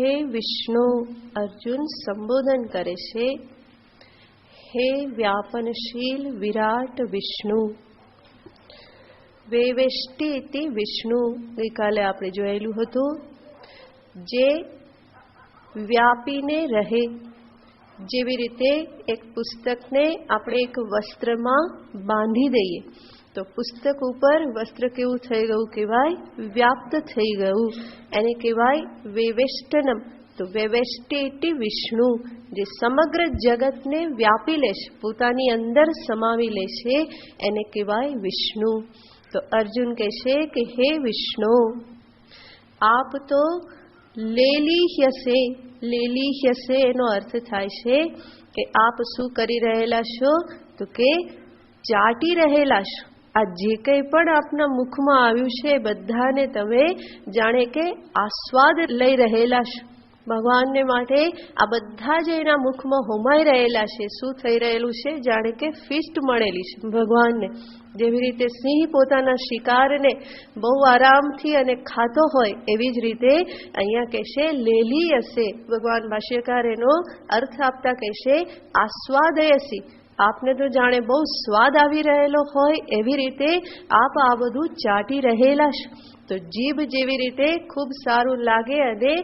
હે વિષ્ણુ, અર્જુન સંબોધન કરે છે. હે વ્યાપનશીલ વિરાટ વિષ્ણુ. વેવેષ્ટિ ઇતિ વિષ્ણુ, ગઈકાલે આપણે જોયેલું હતું. જે વ્યાપીને રહે, જેવી રીતે એક પુસ્તકને આપણે એક વસ્ત્રમાં બાંધી દઈએ તો પુસ્તક ઉપર વસ્ત્ર કેવું થઈ ગયું કહેવાય? વ્યાપ્ત થઈ ગયું. એને કહેવાય વેવેષ્ટનમ. તો વેવેષ્ટિ વિષ્ણુ, જે સમગ્ર જગતને વ્યાપી લે છે, પોતાની અંદર સમાવી લે છે, એને કહેવાય વિષ્ણુ. તો અર્જુન કહેશે કે હે વિષ્ણુ, આપ તો લેલીહ્યસે. લેલીહ્યસે એનો અર્થ થાય છે કે આપ શું કરી રહેલા છો? તો કે ચાટી રહેલા છો. આ જે કંઈ પણ આપના મુખમાં આવ્યું છે બધાને તમે જાણે કે આસ્વાદ લઈ રહેલા છો. ભગવાનને માટે આ બધા જ એના મુખમાં હોમાઈ રહેલા છે. શું થઈ રહેલું છે? જાણે કે ફીસ્ટ મળેલી છે ભગવાનને. જેવી રીતે સિંહ પોતાના શિકારને બહુ આરામથી અને ખાતો હોય, એવી જ રીતે અહીંયા કહેશે લેલી હશે. ભગવાન ભાષ્યકાર એનો અર્થ આપતા કહેશે આસ્વાદયસી. આપને તો જાણે બહુ સ્વાદ આવી રહેલો હોય એવી રીતે આપ આ બધું ચાટી રહેલા છો. તો જીભ જેવી રીતે ખૂબ સારું લાગે અને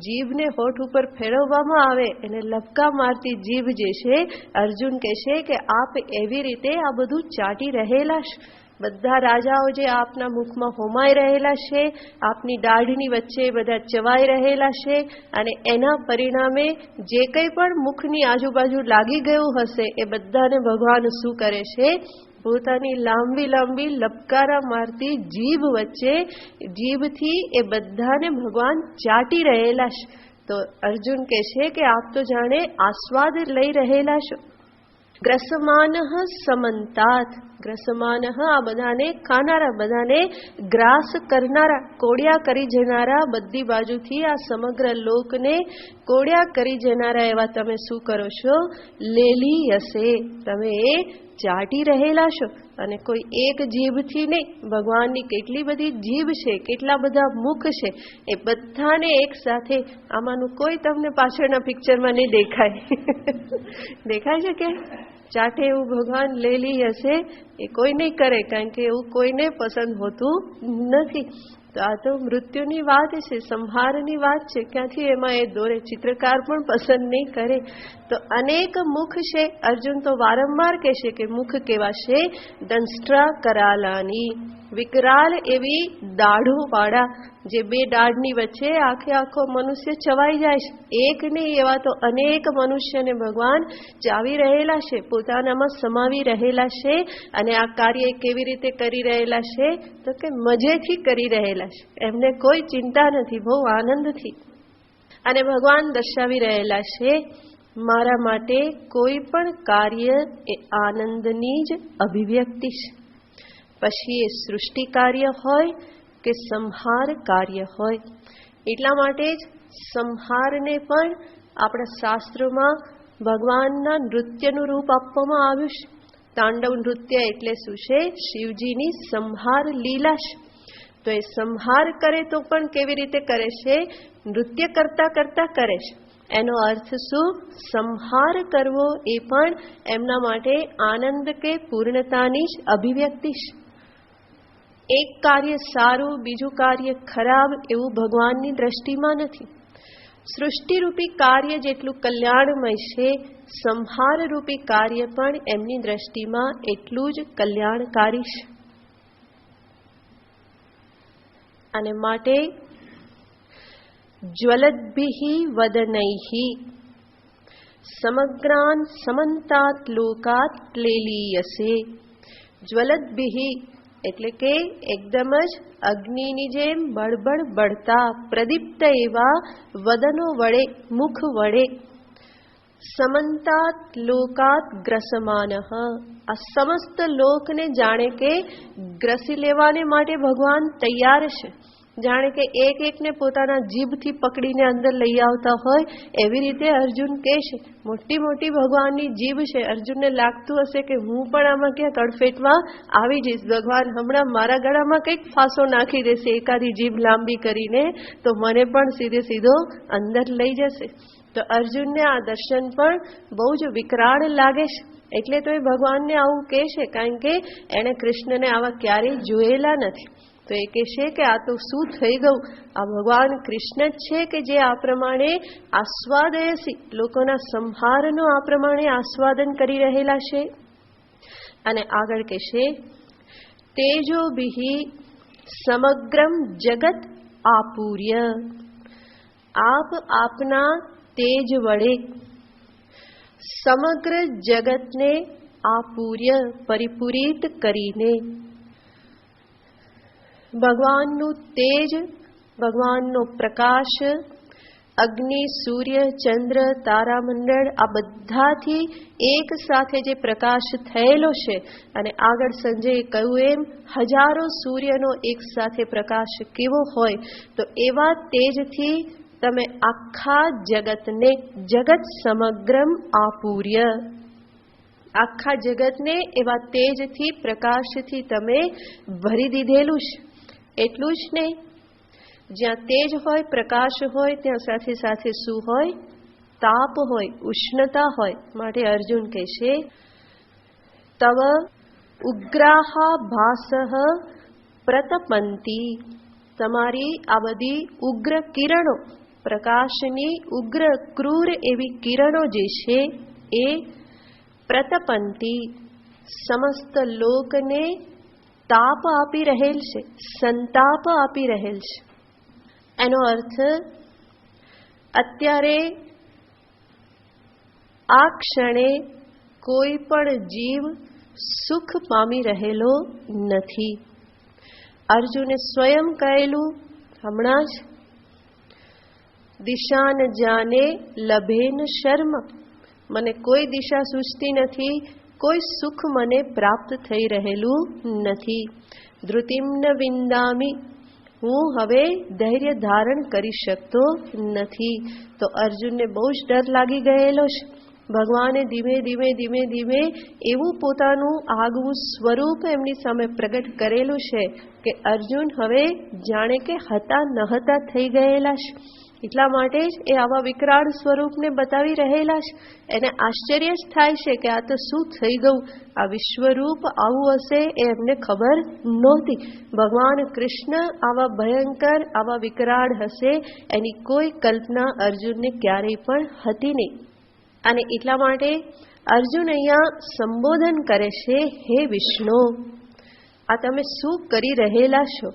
જીભને હોઠ ઉપર ફેરવવામાં આવે, એને લપકા મારતી જીભ જે છે, અર્જુન કહેશે કે આપ એવી રીતે આ બધું ચાટી રહેલા છો. બધા રાજાઓ જે આપના મુખમાં હોમાઈ રહેલા છે, આપની દાઢની વચ્ચે બધા ચવાઈ રહેલા છે, અને એના પરિણામે જે કંઈ પણ મુખની આજુબાજુ લાગી ગયું હશે એ બધાને ભગવાન શું કરે છે? પોતાની લાંબી લાંબી લપકારા મારતી જીભ વચ્ચે જીભથી એ બધાને ભગવાન ચાટી રહેલા છે. તો અર્જુન કહે છે કે આપ તો જાણે આસ્વાદ લઈ રહેલા છો. ગ્રસમાન સમંતાત. ગ્રસમાન આ બધાને ખાનારા, બધાને ગ્રાસ કરનારા, કોડિયા કરી જનારા, બધી બાજુથી આ સમગ્ર લોકને કોડિયા કરી જનારા એવા તમે શું કરો છો? લેલી હશે. તમે એ ચાટી રહેલા છો. અને કોઈ એક જીભથી નહીં, ભગવાનની કેટલી બધી જીભ છે, કેટલા બધા મુખ છે, એ બધાને એક સાથે. આમાંનું કોઈ તમને પાછળના પિક્ચરમાં નહીં દેખાય. દેખાય છે કે ચાટે એવું ભગવાન લેલી હશે એ કોઈ નહીં કરે, કારણ કે એવું કોઈને પસંદ હોતું નથી. તો આ તો મૃત્યુની વાત છે, સંહારની વાત છે. ક્યાંથી એમાં એ દોરે? ચિત્રકાર પણ પસંદ નહીં કરે. તો અનેક મુખ છે. અર્જુન તો વારંવાર કહેશે કે મુખ કેવા છે? દંષ્ટ્રા કરાલાની. વિકરાલ એવી દાઢોવાળા, જે બે દાઢની વચ્ચે આખે આખો મનુષ્ય ચવાઈ જાય છે. એક નહીં, એવા તો અનેક મનુષ્યને ભગવાન ચાવી રહેલા છે, પોતાનામાં સમાવી રહેલા છે. અને આ કાર્ય કેવી રીતે કરી રહેલા છે? તો કે મજેથી કરી રહેલા છે. એમને કોઈ ચિંતા નથી, બહુ આનંદથી. અને ભગવાન દર્શાવી રહેલા છે મારા માટે કોઈ પણ કાર્ય એ આનંદની જ અભિવ્યક્તિ છે. પછી એ સૃષ્ટિ કાર્ય હોય કે સંહાર કાર્ય હોય. એટલા માટે જ સંહારને પણ આપણા શાસ્ત્રોમાં ભગવાનના નૃત્યનું રૂપ આપવામાં આવ્યું છે. તાંડવ નૃત્ય એટલે શું છે? શિવજીની સંહાર લીલા છે. તો એ સંહાર કરે તો પણ કેવી રીતે કરે છે? નૃત્ય કરતા કરતા કરે છે. એનો અર્થ શું? સંહાર કરવો એ પણ એમના માટે આનંદ કે પૂર્ણતાની જ અભિવ્યક્તિ છે. એક કાર્ય સારું, બીજું કાર્ય ખરાબ, એવું ભગવાનની દ્રષ્ટિમાં નથી. સૃષ્ટિરૂપી કાર્ય જેટલું કલ્યાણમય છે, સંહારરૂપી કાર્ય પણ એમની દ્રષ્ટિમાં એટલું જ કલ્યાણકારી છે. અને માટે જ્વલદ્ભિઃ વદનૈઃ સમગ્રાન સમંતાત લોકાત ક્લેલીયસે. જ્વલદ્ભિઃ એટલે કે એકદમ જ અગ્નિની જેમ બળબડ બળતા પ્રદીપ્ત એવા વદનો વડે, મુખ વડે. સમંતાત લોકાત ગ્રસમાનઃ. આ સમસ્ત લોકને જાણે કે ગ્રસી લેવાને માટે ભગવાન તૈયાર છે. જાણે કે એક એકને પોતાના જીભથી પકડીને અંદર લઈ આવતા હોય એવી રીતે અર્જુન કહે છે. મોટી મોટી ભગવાનની જીભ છે. અર્જુનને લાગતું હશે કે હું પણ આમાં ક્યાંક અડફેટમાં આવી જઈશ, ભગવાન હમણાં મારા ગળામાં કંઈક ફાંસો નાખી દેશે એકાદી જીભ લાંબી કરીને, તો મને પણ સીધે સીધો અંદર લઈ જશે. તો અર્જુનને આ દર્શન પણ બહુ જ વિકરાળ લાગે છે. એટલે તો એ ભગવાનને આવું કહે છે, કારણ કે એણે કૃષ્ણને આવા ક્યારેય જોયેલા નથી. તો એ કહેશે કે આ તો શું થઈ ગયું? આ ભગવાન કૃષ્ણ જ છે કે જે આ પ્રમાણે આસ્વાદયસી, લોકોના સંહારનો આ પ્રમાણે આસ્વાદન કરી રહેલા છે. અને આગળ કહેશે તેજોભિઃ સમગ્રમ જગત આપૂર્ય. આપ આપના તેજ વડે સમગ્ર જગતને આપૂર્ય, પરિપૂરિત કરીને. ભગવાનનું તેજ, ભગવાનનો પ્રકાશ, અગ્નિ, સૂર્ય, ચંદ્ર, તારામંડળ આ બધાથી એક સાથે જે પ્રકાશ થયેલો છે, અને આગળ સંજયે કહ્યું એમ હજારો સૂર્યનો એક સાથે પ્રકાશ કેવો હોય, તો એવા તેજથી તમે આખા જગતને, જગત સમગ્રમ આપૂર્ય, આખા જગતને એવા તેજથી, પ્રકાશથી તમે ભરી દીધેલું છે. એટલું જ નહીં, જ્યાં તેજ હોય, પ્રકાશ હોય, ત્યાં સાથે સાથે શું હોય? તાપ હોય, ઉષ્ણતા હોય. માટે અર્જુન કહેશે તવ ઉગ્રાહા ભાસઃ પ્રતપંતી, તમારી આ બધી ઉગ્ર કિરણો, પ્રકાશની ઉગ્ર ક્રૂર એવી કિરણો જે છે એ પ્રતપંતી, સમસ્ત લોકને તાપ આપી રહેલ છે, સંતાપ આપી રહેલ છે. એનો અર્થ અત્યારે આ ક્ષણે કોઈ પણ જીવ સુખ પામી રહેલો નથી. અર્જુને સ્વયં કહેલું હમણાં જ, દિશા ન જાને લભે ન શર્મ, મને કોઈ દિશા સૂચતી નથી, કોઈ સુખ મને પ્રાપ્ત થઈ રહેલું નથી. ધૃતિમ ન વિંદામી, હું હવે ધૈર્ય ધારણ કરી શકતો નથી. તો અર્જુનને બહુ જ ડર લાગી ગયેલો છે. ભગવાને ધીમે ધીમે ધીમે ધીમે એવું પોતાનું આગવું સ્વરૂપ એમની સામે પ્રગટ કરેલું છે કે અર્જુન હવે જાણે કે હતા નહતા થઈ ગયેલા છે. એટલા માટે જ એ આવા વિકરાળ સ્વરૂપને બતાવી રહેલા છે. એને આશ્ચર્ય જ થાય છે કે આ તો શું થઈ ગયું, આ વિશ્વરૂપ આવું હશે એ એમને ખબર નહોતી. ભગવાન કૃષ્ણ આવા ભયંકર, આવા વિકરાળ હશે એની કોઈ કલ્પના અર્જુનને ક્યારેય પણ હતી નહીં. અને એટલા માટે અર્જુન અહીંયા સંબોધન કરે છે, હે વિષ્ણુ, આ તમે શું કરી રહેલા છો?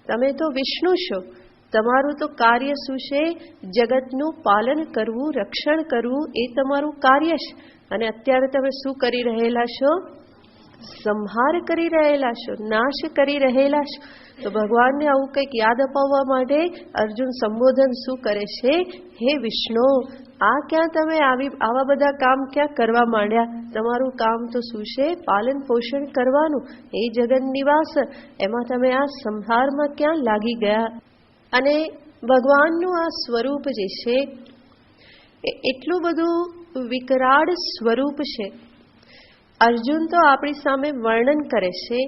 તમે તો વિષ્ણુ છો, તમારું તો કાર્ય શું છે? જગતનું પાલન કરવું, રક્ષણ કરવું, એ તમારું કાર્ય છે. અને અત્યારે તમે શું કરી રહેલા છો? સંહાર કરી રહેલા છો, નાશ કરી રહેલા છો. તો ભગવાનને આવું કંઈક યાદ અપાવવા માટે અર્જુન સંબોધન શું કરે છે? હે વિષ્ણુ, આ ક્યાં તમે આવા બધા કામ ક્યાં કરવા માંડ્યા? તમારું કામ તો શું છે? પાલન પોષણ કરવાનું, એ જગત નિવાસ, એમાં તમે આ સંહારમાં ક્યાં લાગી ગયા? અને ભગવાનનું આ સ્વરૂપ જે છે એ એટલું બધું વિકરાળ સ્વરૂપ છે. અર્જુન તો આપણી સામે વર્ણન કરે છે,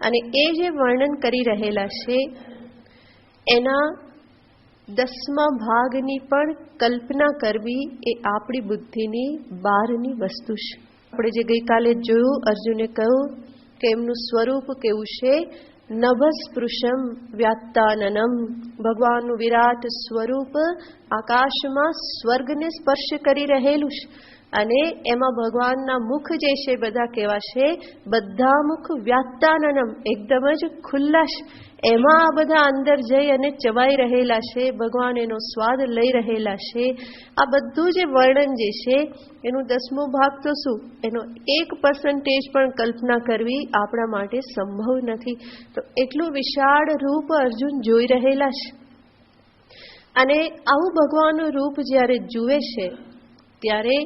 અને એ જે વર્ણન કરી રહેલા છે એના 10મા ભાગની પણ કલ્પના કરવી એ આપણી બુદ્ધિની બહારની વસ્તુ છે. આપણે જે ગઈકાલે જોયું, અર્જુને કહ્યું કે એમનું સ્વરૂપ કેવું છે? નભસ્પૃશમ વ્યાત્તાનનમ, ભગવાનનું વિરાટ સ્વરૂપ આકાશમાં સ્વર્ગને સ્પર્શ કરી રહેલું છે. અને એમાં ભગવાનના મુખ જે છે બધા કેવા છે? બધા મુખ વ્યાત્તાનનમ, એકદમ જ ખુલ્લા છે. એમાં આ બધા અંદર જઈ અને ચબાઈ રહેલા છે, ભગવાન એનો સ્વાદ લઈ રહેલા છે. આ બધું જે વર્ણન જે છે એનું 10મો ભાગ તો શું, એનો 1% પણ કલ્પના કરવી આપણા માટે સંભવ નથી. તો એટલું વિશાળ રૂપ અર્જુન જોઈ રહેલા છે. અને આવું ભગવાનનું રૂપ જ્યારે જુએ છે ત્યારે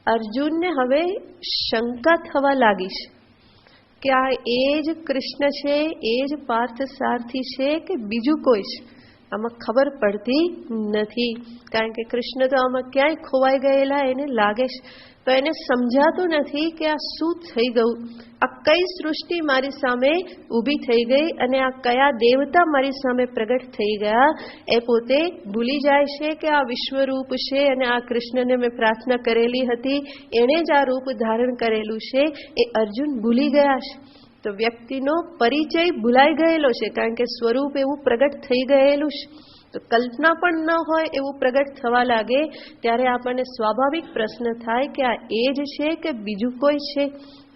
અર્જુનને હવે શંકા થવા લાગી છે કે આ એ જ કૃષ્ણ છે, એ જ પાર્થ સારથી છે કે બીજું કોઈ છે? આમાં ખબર પડતી નથી. કારણ કે કૃષ્ણ તો આમાં ક્યાંય ખોવાઈ ગયેલા એને લાગે છે. તો એને સમજાતું નથી કે આ શું થઈ ગયું, આ કઈ સૃષ્ટિ મારી સામે ઊભી થઈ ગઈ અને આ કયા દેવતા મારી સામે પ્રગટ થઈ ગયા. એ પોતે ભૂલી જાય છે કે આ વિશ્વરૂપ છે અને આ કૃષ્ણને મેં પ્રાર્થના કરેલી હતી, એણે જ આ રૂપ ધારણ કરેલું છે, એ અર્જુન ભૂલી ગયા છે. તો વ્યક્તિનો પરિચય ભૂલાઈ ગયેલો છે, કારણ કે સ્વરૂપ એવું પ્રગટ થઈ ગયેલું છે. તો કલ્પના પણ ન હોય એવું પ્રગટ થવા લાગે ત્યારે આપણને સ્વાભાવિક પ્રશ્ન થાય કે આ એ જ છે કે બીજું કોઈ છે?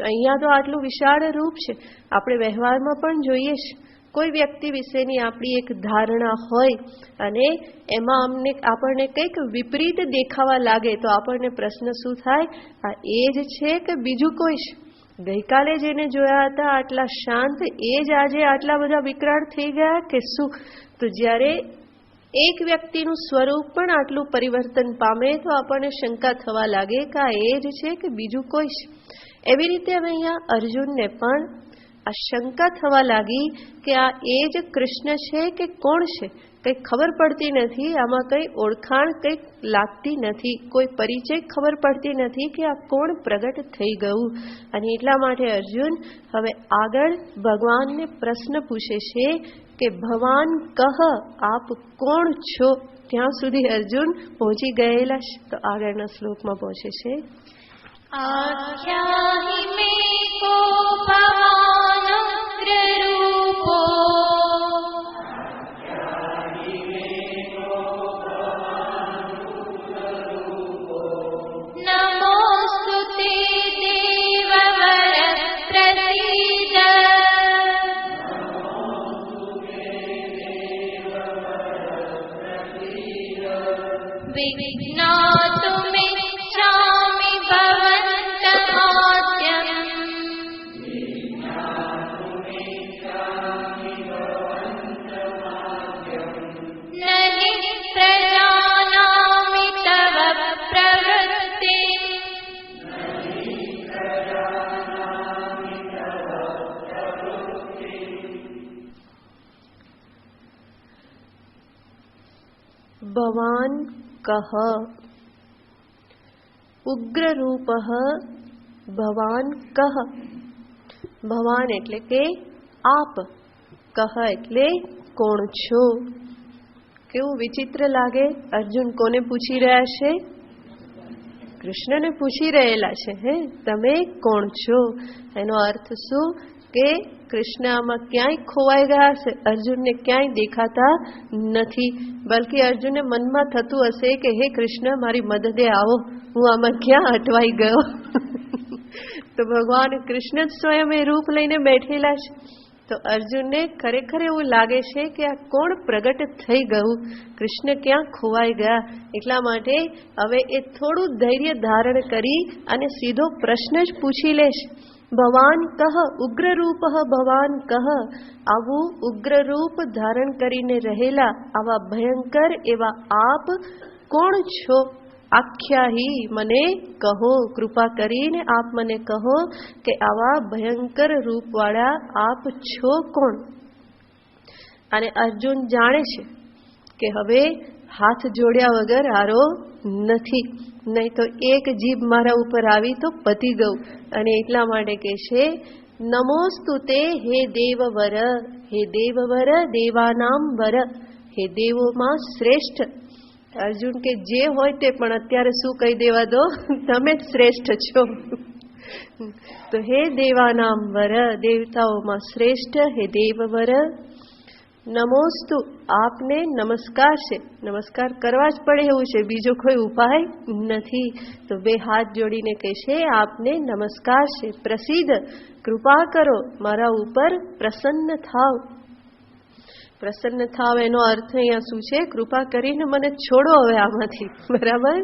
અહીંયા તો આટલું વિશાળ રૂપ છે, આપણે વ્યવહારમાં પણ જોઈએ છે. કોઈ વ્યક્તિ વિશેની આપણી એક ધારણા હોય અને એમાં આપણને કંઈક વિપરીત દેખાવા લાગે તો આપણને પ્રશ્ન શું થાય? આ એ જ છે કે બીજું કોઈ છે? ગઈકાલે જેને જોયા હતા આટલા શાંત, એ જ આજે આટલા બધા વિકરાળ થઈ ગયા કે શું? તો જ્યારે એક વ્યક્તિનું સ્વરૂપ પણ આટલું પરિવર્તન પામે તો આપણને શંકા થવા લાગે કે આ એ જ છે કે બીજું કોઈ છે. એવી રીતે હવે અહીંયા અર્જુનને પણ આ શંકા થવા લાગી કે આ એ જ કૃષ્ણ છે કે કોણ છે? કંઈ ખબર પડતી નથી, આમાં કંઈ ઓળખાણ કંઈક લાગતી નથી, કોઈ પરિચય ખબર પડતી નથી કે આ કોણ પ્રગટ થઈ ગયું. અને એટલા માટે અર્જુન હવે આગળ ભગવાનને પ્રશ્ન પૂછે છે કે ભવાન કહ, આપ કોણ છો? ત્યાં સુધી અર્જુન પહોંચી ગયેલા છે. તો આગળના શ્લોકમાં પહોંચે છે, આખ્યાહિ મે કો ભવાનુગ્ર રૂપો નમોસ્તુતે દેવવર પ્રસીદ વિજ્ઞાતુમિચ્છામિ ભવन्तમાદ્યમ નહિ પ્રજાનામિ તવ પ્રવૃત્તિં ભવાન કહ, ઉગ્ર રૂપ ભવાન કહ. ભવાન એટલે કે આપ, કહ એટલે કોણ છો. કેવું વિચિત્ર લાગે. અર્જુન કોને પૂછી રહ્યા છે? કૃષ્ણને પૂછી રહેલા છે. તમે કોણ છો? એનો અર્થ શું કે કૃષ્ણ આમાં ક્યાંય ખોવાઈ ગયા છે, અર્જુનને ક્યાંય દેખાતા નથી. બલકે અર્જુનને મનમાં થતું હશે કે હે કૃષ્ણ, મારી મદદે આવો, હું આમાં ક્યાં અટવાઈ ગયો. તો ભગવાન કૃષ્ણ જ સ્વયં એ રૂપ લઈને બેઠેલા છે. તો અર્જુનને ખરેખર એવું લાગે છે કે આ કોણ પ્રગટ થઈ ગયું, કૃષ્ણ ક્યાં ખોવાઈ ગયા. એટલા માટે હવે એ થોડું ધૈર્ય ધારણ કરી અને સીધો પ્રશ્ન જ પૂછી લેશે, ભવાન કહ, ઉગ્ર રૂપ ભવાન કહ. આવું ઉગ્ર રૂપ ધારણ કરીને રહેલા આવા ભયંકર એવા આપ કોણ છો? આખ્યાહી, મને કહો, કૃપા કરીને આપ મને કહો કે આવા ભયંકર રૂપવાળા આપ છો કોણ? અને અર્જુન જાણે છે કે હવે હાથ જોડ્યા વગર આરો નથી, નહીં તો એક જીભ મારા ઉપર આવી તો પતી ગયું. અને એટલા માટે કહે છે, નમોસ્તુતે હે દેવવર, હે દેવવર, દેવાનામ વર, હે દેવોમાં શ્રેષ્ઠ. અર્જુન કે જે હોય તે, પણ અત્યારે શું કહી દેવા દો, તમે જ શ્રેષ્ઠ છો. તો હે દેવાનામ વર, દેવતાઓમાં શ્રેષ્ઠ, હે દેવવર, નમોસ્તુ, આપને નમસ્કાર છે. નમસ્કાર કરવા જ પડે એવું છે, બીજો કોઈ ઉપાય નથી. તો બે હાથ જોડીને કહેશે, આપને નમસ્કાર છે. પ્રસિદ્ધ, કૃપા કરો, મારા ઉપર પ્રસન્ન થાવ. પ્રસન્ન થાવ એનો અર્થ અહીંયા શું છે? કૃપા કરીને મને છોડો હવે આમાંથી, બરાબર?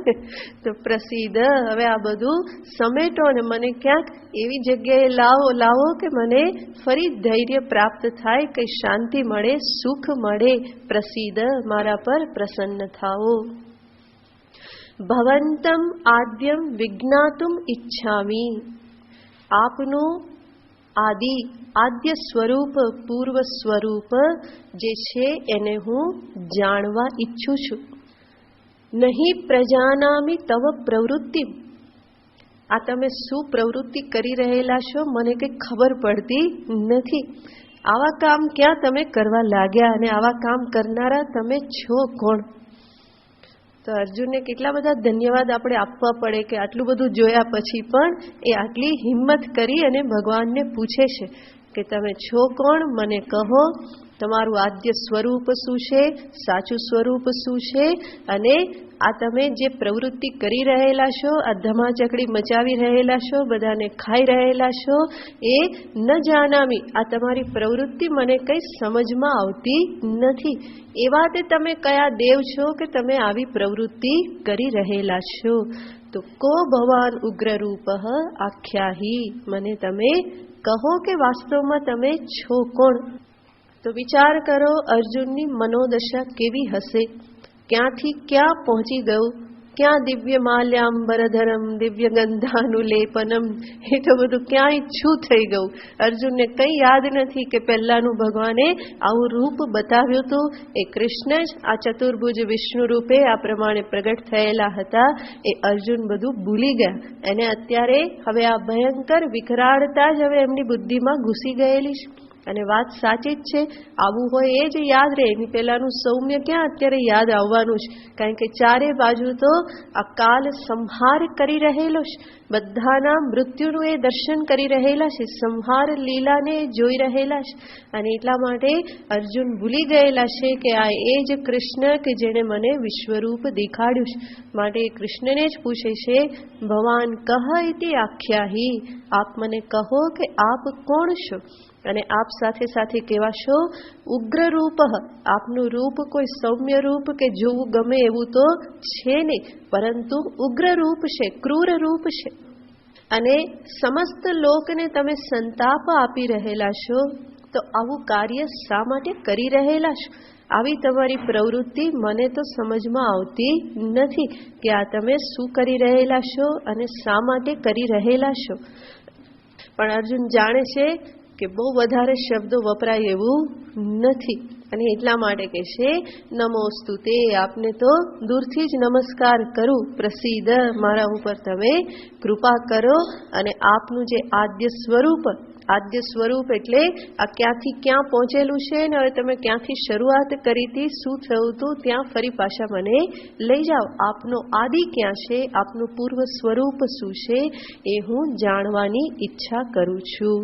તો પ્રસિદ્ધ, હવે આ બધું સમેટો અને મને ક્યાંક એવી જગ્યાએ લાવો કે મને ફરી ધૈર્ય પ્રાપ્ત થાય, કઈ શાંતિ મળે, સુખ મળે. પ્રસિદ્ધ, મારા પર પ્રસન્ન થાઓ. ભવંતમ આદ્યમ વિજ્ઞાતુમ ઈચ્છામિ, આપનું આદ્ય સ્વરૂપ, પૂર્વ સ્વરૂપ જે છે એને હું જાણવા ઈચ્છું છું. નહીં પ્રજાનામિ તવ પ્રવૃત્તિ, આ તમે શું પ્રવૃત્તિ કરી રહેલા છો મને કંઈ ખબર પડતી નથી. આવા કામ ક્યાં તમે કરવા લાગ્યા અને આવા કામ કરનારા તમે છો કોણ? તો અર્જુનને કેટલા બધા ધન્યવાદ આપણે આપવા પડે કે આટલું બધું જોયા પછી પણ એ આટલી હિંમત કરી અને ભગવાનને પૂછે છે કે તમે છો કોણ, મને કહો. તમારું આદ્ય સ્વરૂપ શું છે, સાચું સ્વરૂપ શું છે, અને આ તમે જે પ્રવૃત્તિ કરી રહેલા છો, આ ધમાચકડી મચાવી રહેલા છો, બધાને ખાઈ રહેલા છો, એ ન જાનામી, આ તમારી પ્રવૃત્તિ મને કંઈ સમજમાં આવતી નથી. એવા તે તમે કયા દેવ છો કે તમે આવી પ્રવૃત્તિ કરી રહેલા છો? તો કો ભવાન ઉગ્ર રૂપ આખ્યાહી, મને તમે કહો કે વાસ્તવમાં તમે છો કોણ? તો વિચાર કરો અર્જુનની મનોદશા કેવી હશે, ક્યાંથી ક્યાં પહોંચી ગયું, ક્યાં દિવ્ય માલ્યાંબરધરમ દિવ્ય ગંધાનુલેપનમ, એ તો બધું ક્યાંય છું થઈ ગયું. અર્જુનને કંઈ યાદ નથી કે પહેલાનું ભગવાને આવું રૂપ બતાવ્યું હતું. એ કૃષ્ણ જ આ ચતુર્ભુજ વિષ્ણુ રૂપે આ પ્રમાણે પ્રગટ થયેલા હતા. એ અર્જુન બધું ભૂલી ગયા. એને અત્યારે હવે આ ભયંકર વિકરાળતા જ હવે એમની બુદ્ધિમાં ઘૂસી ગયેલી છે. અને વાત સાચી જ છે, આવું હોય એ જ યાદ રહે. એની પહેલાનું સૌમ્ય ક્યાં અત્યારે યાદ આવવાનું છે, કારણ કે ચારે બાજુ તો આ કાલ સંહાર કરી રહેલો છે. બધાના મૃત્યુનું એ દર્શન કરી રહેલા છે, સંહાર લીલાને જોઈ રહેલા છે. અને એટલા માટે અર્જુન ભૂલી ગયેલા છે કે આ એ જ કૃષ્ણ કે જેણે મને વિશ્વરૂપ દેખાડ્યું છે. માટે એ કૃષ્ણને જ પૂછે છે, ભવાન કહ ઇતિ આખ્યાહી, આપ મને કહો કે આપ કોણ છો? અને આપ સાથે સાથે કેવા છો? ઉગ્ર રૂપ, આપનું રૂપ કોઈ સૌમ્ય રૂપ કે જોવું ગમે એવું તો છે નહીં, પરંતુ ઉગ્ર રૂપ છે, ક્રૂર રૂપ છે. અને સમસ્ત લોકને તમે સંતાપ આપી રહેલા છો, તો આવું કાર્ય શા માટે કરી રહેલા છો? આવી તમારી પ્રવૃત્તિ મને તો સમજમાં આવતી નથી કે આ તમે શું કરી રહેલા છો અને શા માટે કરી રહેલા છો. પણ અર્જુન જાણે છે કે બહુ વધારે શબ્દો વપરાય એવું નથી. અને એટલા માટે કે છે, નમોસ્તુ તે, આપને તો દૂરથી જ નમસ્કાર કરું. પ્રસિદ્ધ, મારા ઉપર તમે કૃપા કરો. અને આપનું જે આદ્ય સ્વરૂપ એટલે આ ક્યાંથી ક્યાં પહોંચેલું છે ને હવે તમે ક્યાંથી શરૂઆત કરી હતી, શું થયું હતું, ત્યાં ફરી પાછા મને લઈ જાઓ. આપનો આદિ ક્યાં છે, આપનું પૂર્વ સ્વરૂપ શું છે, એ હું જાણવાની ઈચ્છા કરું છું.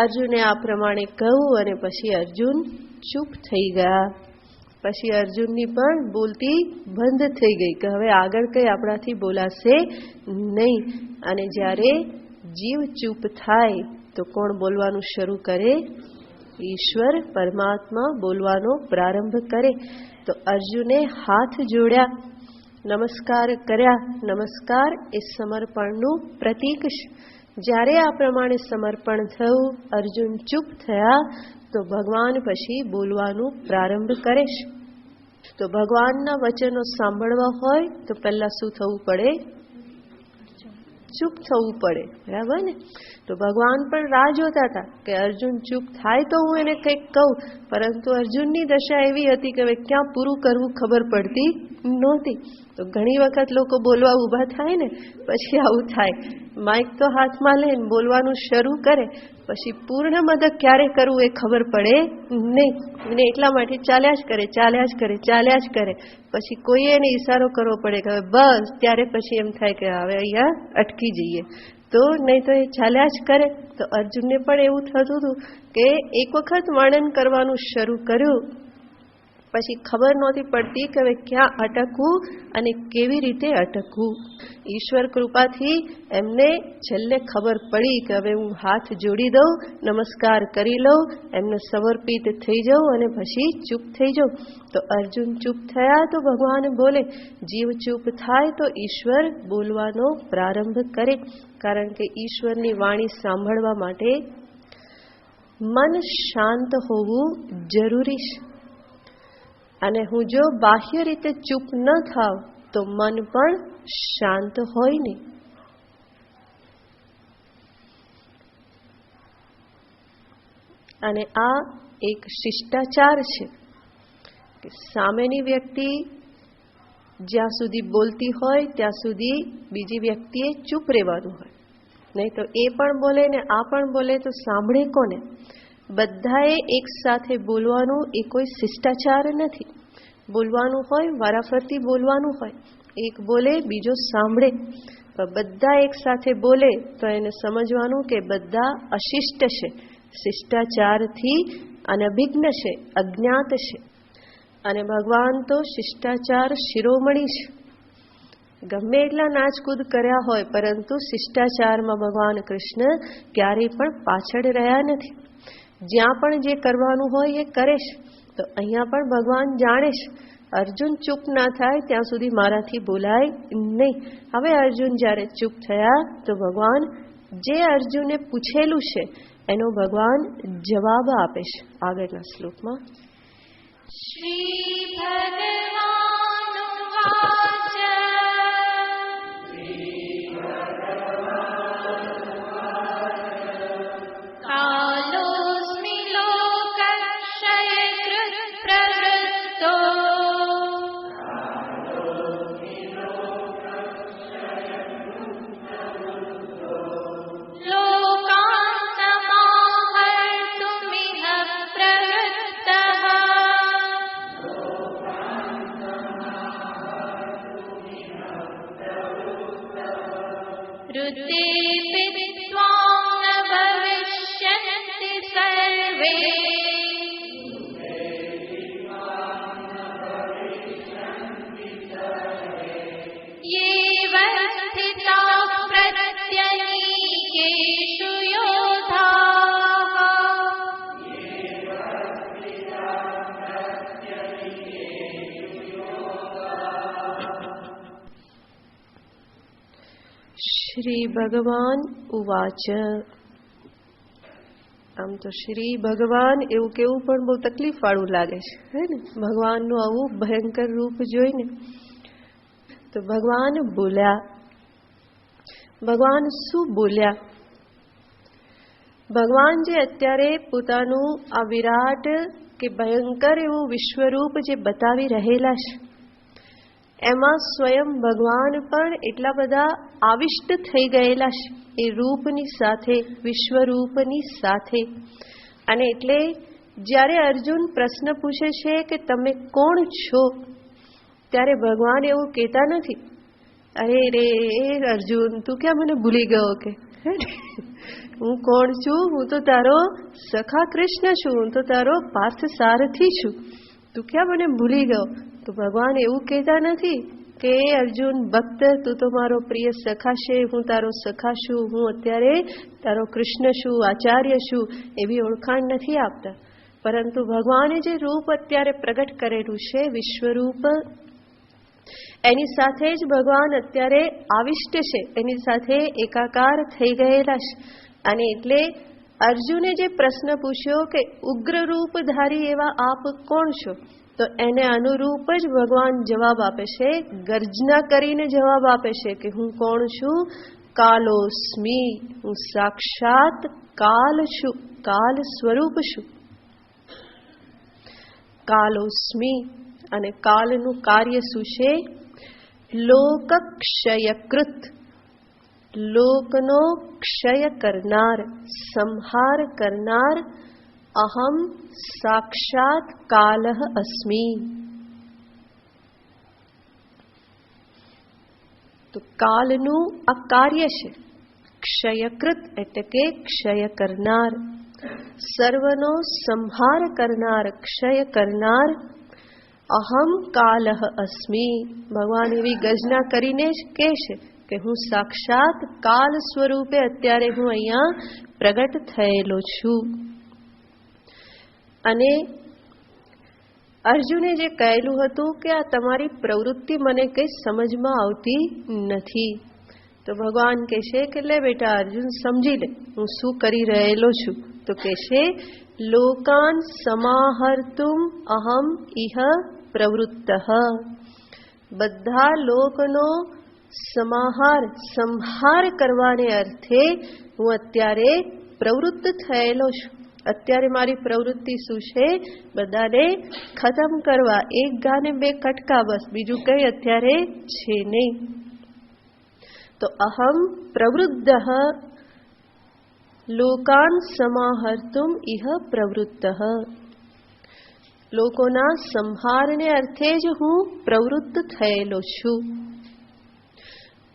અર્જુને આ પ્રમાણે કહ્યું અને પછી અર્જુન ચૂપ થઈ ગયા. પછી અર્જુનની પણ બોલતી બંધ થઈ ગઈ કે હવે આગળ કંઈ આપણાથી બોલાશે નહીં. અને જ્યારે જીવ ચૂપ થાય તો કોણ બોલવાનું શરૂ કરે? ઈશ્વર પરમાત્મા બોલવાનો પ્રારંભ કરે. તો અર્જુને હાથ જોડ્યા, નમસ્કાર કર્યા. નમસ્કાર એ સમર્પણનું પ્રતીક છે. જ્યારે આ પ્રમાણે સમર્પણ થયું, અર્જુન ચૂપ થયા, તો ભગવાન પછી બોલવાનું પ્રારંભ કરે છે. તો ભગવાનના વચનો સાંભળવા હોય તો પહેલા શું થવું પડે? ચૂપ થવું પડે, બરાબર ને? તો ભગવાન પણ રાહ જોતા હતા કે અર્જુન ચૂપ થાય તો હું એને કંઈક કહું. પરંતુ અર્જુનની દશા એવી હતી કે હવે ક્યાં પૂરું કરવું ખબર પડતી નહોતી. તો ઘણી વખત લોકો બોલવા ઊભા થાય ને પછી આવું થાય, માઇક તો હાથમાં લઈને બોલવાનું શરૂ કરે, પછી પૂર્ણ મદદ ક્યારે કરવું એ ખબર પડે નહીં. અને એટલા માટે ચાલ્યા જ કરે. પછી કોઈએ એને ઈશારો કરવો પડે કે હવે બસ, ત્યારે પછી એમ થાય કે હવે અહીંયા અટકી જઈએ. તો નહીં તો એ ચાલ્યા જ કરે. તો અર્જુનને પણ એવું થતું હતું કે એક વખત વર્ણન કરવાનું શરૂ કર્યું, પછી ખબર નહોતી પડતી કે હવે ક્યાં અટકવું અને કેવી રીતે અટકવું. ઈશ્વર કૃપાથી એમને છેલ્લે ખબર પડી કે હવે હું હાથ જોડી દઉં, નમસ્કાર કરી લઉં, એમને સમર્પિત થઈ જાઉં અને પછી ચૂપ થઈ જાઉં. તો અર્જુન ચૂપ થયા તો ભગવાન બોલે. જીવ ચૂપ થાય તો ઈશ્વર બોલવાનો પ્રારંભ કરે. કારણ કે ઈશ્વરની વાણી સાંભળવા માટે મન શાંત હોવું જરૂરી છે. અને હું જો બાહ્ય રીતે ચૂપ ન થાવ તો મન પણ શાંત હોય નહીં. અને આ એક શિષ્ટાચાર છે કે સામેની વ્યક્તિ જ્યાં સુધી બોલતી હોય ત્યાં સુધી બીજી વ્યક્તિએ ચૂપ રહેવાનું હોય. નહીં તો એ પણ બોલે ને આ પણ બોલે તો સાંભળે કોને? બધાએ એક સાથે બોલવાનું એ કોઈ શિષ્ટાચાર નથી. બોલવાનું હોય, વારાફરતી બોલવાનું હોય, એક બોલે બીજો સાંભળે. બધા એક સાથે બોલે તો એને સમજવાનું કે બધા અશિષ્ટ છે, શિષ્ટાચારથી અનભિજ્ઞ છે, અજ્ઞાત છે. અને ભગવાન તો શિષ્ટાચાર શિરોમણી છે. ગમે એટલા નાચકૂદ કર્યા હોય પરંતુ શિષ્ટાચારમાં ભગવાન કૃષ્ણ ક્યારેય પણ પાછળ રહ્યા નથી. જ્યાં પણ જે કરવાનું હોય એ કરે છે. તો અહીંયા પણ ભગવાન જાણે છે અર્જુન ચૂપ ના થાય ત્યાં સુધી મારાથી બોલાય નહીં. હવે અર્જુન જ્યારે ચૂપ થયા તો ભગવાન જે અર્જુને પૂછેલું છે એનો ભગવાન જવાબ આપે છે આગળના શ્લોકમાં. શ્રી ભગવાન વાચ કાલોસ્મિ લોકક્ષયકૃત પ્રવૃત્તો શ્રી ભગવાન ઉવાચ. આમ તો શ્રી ભગવાન એવું કેવું પણ બહુ તકલીફ વાળું લાગે છે, હે ને? ભગવાનનું આવું ભયંકર રૂપ જોઈને તો ભગવાન બોલ્યા. ભગવાન શું બોલ્યા? ભગવાન જે અત્યારે પોતાનું આ વિરાટ કે ભયંકર એવું વિશ્વરૂપ જે બતાવી રહેલા છે એમાં સ્વયં ભગવાન પણ એટલા બધા આવિષ્ટ થઈ ગયેલા છે એ રૂપની સાથે, વિશ્વરૂપની સાથે. અને એટલે જ્યારે અર્જુન પ્રશ્ન પૂછે છે કે તમે કોણ છો, ત્યારે ભગવાન એવું કહેતા નથી અરે રે અર્જુન તું ક્યાં મને ભૂલી ગયો કે હું કોણ છું? હું તો તારો સખા કૃષ્ણ છું, હું તો તારો પાર્થ સારથી છું, તું ક્યાં મને ભૂલી ગયો? તો ભગવાન એવું કહેતા નથી કે અર્જુન ભક્ત તું તો મારો પ્રિય સખા છે, હું તારો સખા છું, હું અત્યારે તારો કૃષ્ણ છું, આચાર્ય છું, એવી ઓળખાણ નથી આપતા. પરંતુ ભગવાને જે રૂપ અત્યારે પ્રગટ કરેલું છે વિશ્વરૂપ, એની સાથે જ ભગવાન અત્યારે આવિષ્ટ છે, એની સાથે એકાકાર થઈ ગયેલા છે. અને એટલે અર્જુને જે પ્રશ્ન પૂછ્યો કે ઉગ્ર રૂપધારી એવા આપ કોણ છો, તો એને અનુરૂપ જ ભગવાન જવાબ આપે છે, ગર્જના કરીને જવાબ આપે છે કે હું કોણ છું? કાલોસ્મી, હું સાક્ષાત કાલ છું, કાલ સ્વરૂપ છું. કાલોસ્મી અને કાલનું કાર્ય શું છે? લોકક્ષયકૃત, લોકનો ક્ષય કરનાર, સંહાર કરનાર. અહમ સાક્ષાત કાલઃ અસ્મિ. તો કાલનું આ કાર્ય છે ક્ષયકૃત એટલે કે ક્ષય કરનાર, સર્વનો સંહાર કરનાર, ક્ષય કરનાર. અહમ કાલઃ અસ્મિ. ભગવાન એવી ગર્જના કરીને જ કહે છે કે હું સાક્ષાત કાલ સ્વરૂપે અત્યારે હું અહીંયા પ્રગટ થયેલો છું. અને અર્જુને જે કહેલું હતું કે આ તમારી પ્રવૃત્તિ મને કંઈ સમજમાં આવતી નથી, તો ભગવાન કહેશે કે લે બેટા અર્જુન સમજી લે હું શું કરી રહેલો છું. તો કહેશે લોકાન સમાહર્તુમ અહમ ઇહ પ્રવૃત્તઃ. બધા લોકનો સમાહાર, સંહાર કરવાને અર્થે હું અત્યારે પ્રવૃત્ત થયેલો છું. અત્યારે મારી પ્રવૃત્તિ શું છે? બધાને ખતમ કરવા, એક ગાને બે કટકા, બસ બીજું કંઈ અત્યારે છે નહીં. તો અહમ પ્રવૃદ્ધઃ લોકાન સમાહર્તુમ ઇહ પ્રવૃત્તઃ. લોકોના સંહારને અર્થે જ હું પ્રવૃત્ત થયેલો છું.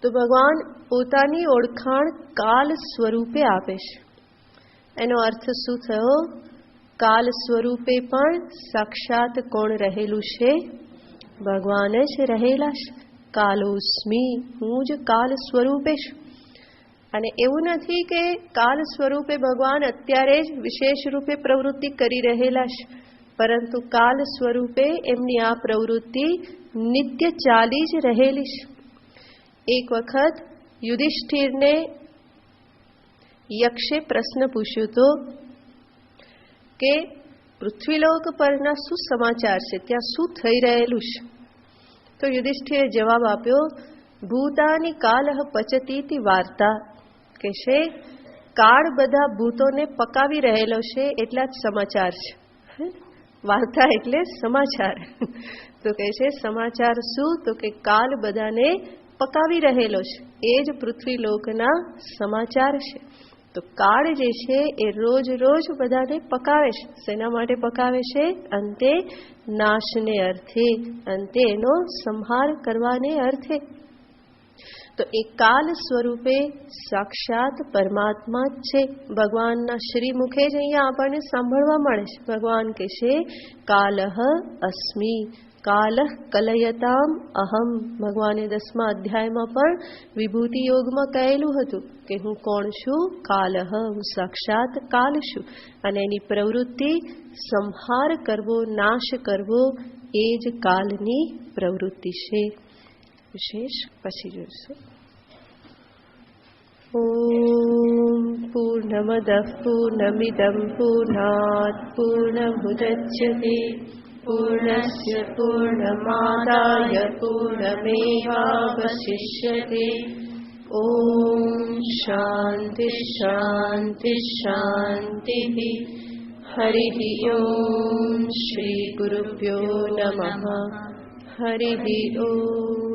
તો ભગવાન પોતાની ઓળખાણ કાલ સ્વરૂપે આપે છે. એનો અર્થ શું થયો? કાલ સ્વરૂપે પણ સાક્ષાત કોણ રહેલું છે? ભગવાન જ રહેલા છે. કાલોસ્મી, હું જ કાલ સ્વરૂપે છું. અને એવું નથી કે કાલ સ્વરૂપે ભગવાન અત્યારે જ વિશેષ રૂપે પ્રવૃત્તિ કરી રહેલા છે, પરંતુ કાલ સ્વરૂપે એમની આ પ્રવૃત્તિ નિત્ય ચાલી જ રહેલી છે. એક વખત યુધિષ્ઠિરને યક્ષે પ્રશ્ન પૂછ્યો હતો કે પૃથ્વીલોક પરના શું સમાચાર છે, ત્યાં શું થઈ રહેલું છે? તો યુધિષ્ઠિરે જવાબ આપ્યો, ભૂતાની કાલહ પચતીતિ વાર્તા, કે છે કાળ બધા ભૂતોને પકાવી રહેલો છે એટલા જ સમાચાર છે. વાર્તા એટલે સમાચાર. તો કહે છે સમાચાર શું? તો કે કાલ બધાને પકાવી રહેલો છે, એ જ પૃથ્વીલોકના સમાચાર છે. તો કાળ જે છે એ રોજ રોજ બધાને પકાવે છે. શેના માટે પકાવે છે? અંતે નાશને અર્થે, અંતે એનો સંહાર કરવાને અર્થે. તો એ કાલ સ્વરૂપે સાક્ષાત પરમાત્મા જ છે. ભગવાનના શ્રી મુખે જ અહીંયા આપણને સાંભળવા મળે છે. ભગવાન કહે છે કાલહ અસ્મિ, કાલહ કલયતામ અહમ. ભગવાને 10મા અધ્યાયમાં પણ વિભૂતિ યોગમાં કહેલું હતું કે હું કોણ છું? કાલહ, હું સાક્ષાત કાલ છું. અને એની પ્રવૃત્તિ સંહાર કરવો, નાશ કરવો, એ જ કાલની પ્રવૃત્તિ છે. વિશેષ પછી જોઈશું. ઓમ પૂર્ણમદઃ પૂર્ણમિદં પૂર્ણાત પૂર્ણમુદચ્યતે પૂર્ણસ્ય પૂર્ણમાદાય પૂર્ણમેવાવશિષ્યતે. ઓમ શાંતિ શાંતિ શાંતિ. હરિ ઓમ શ્રી ગુરુભ્યો નમઃ. હરિ ઓમ.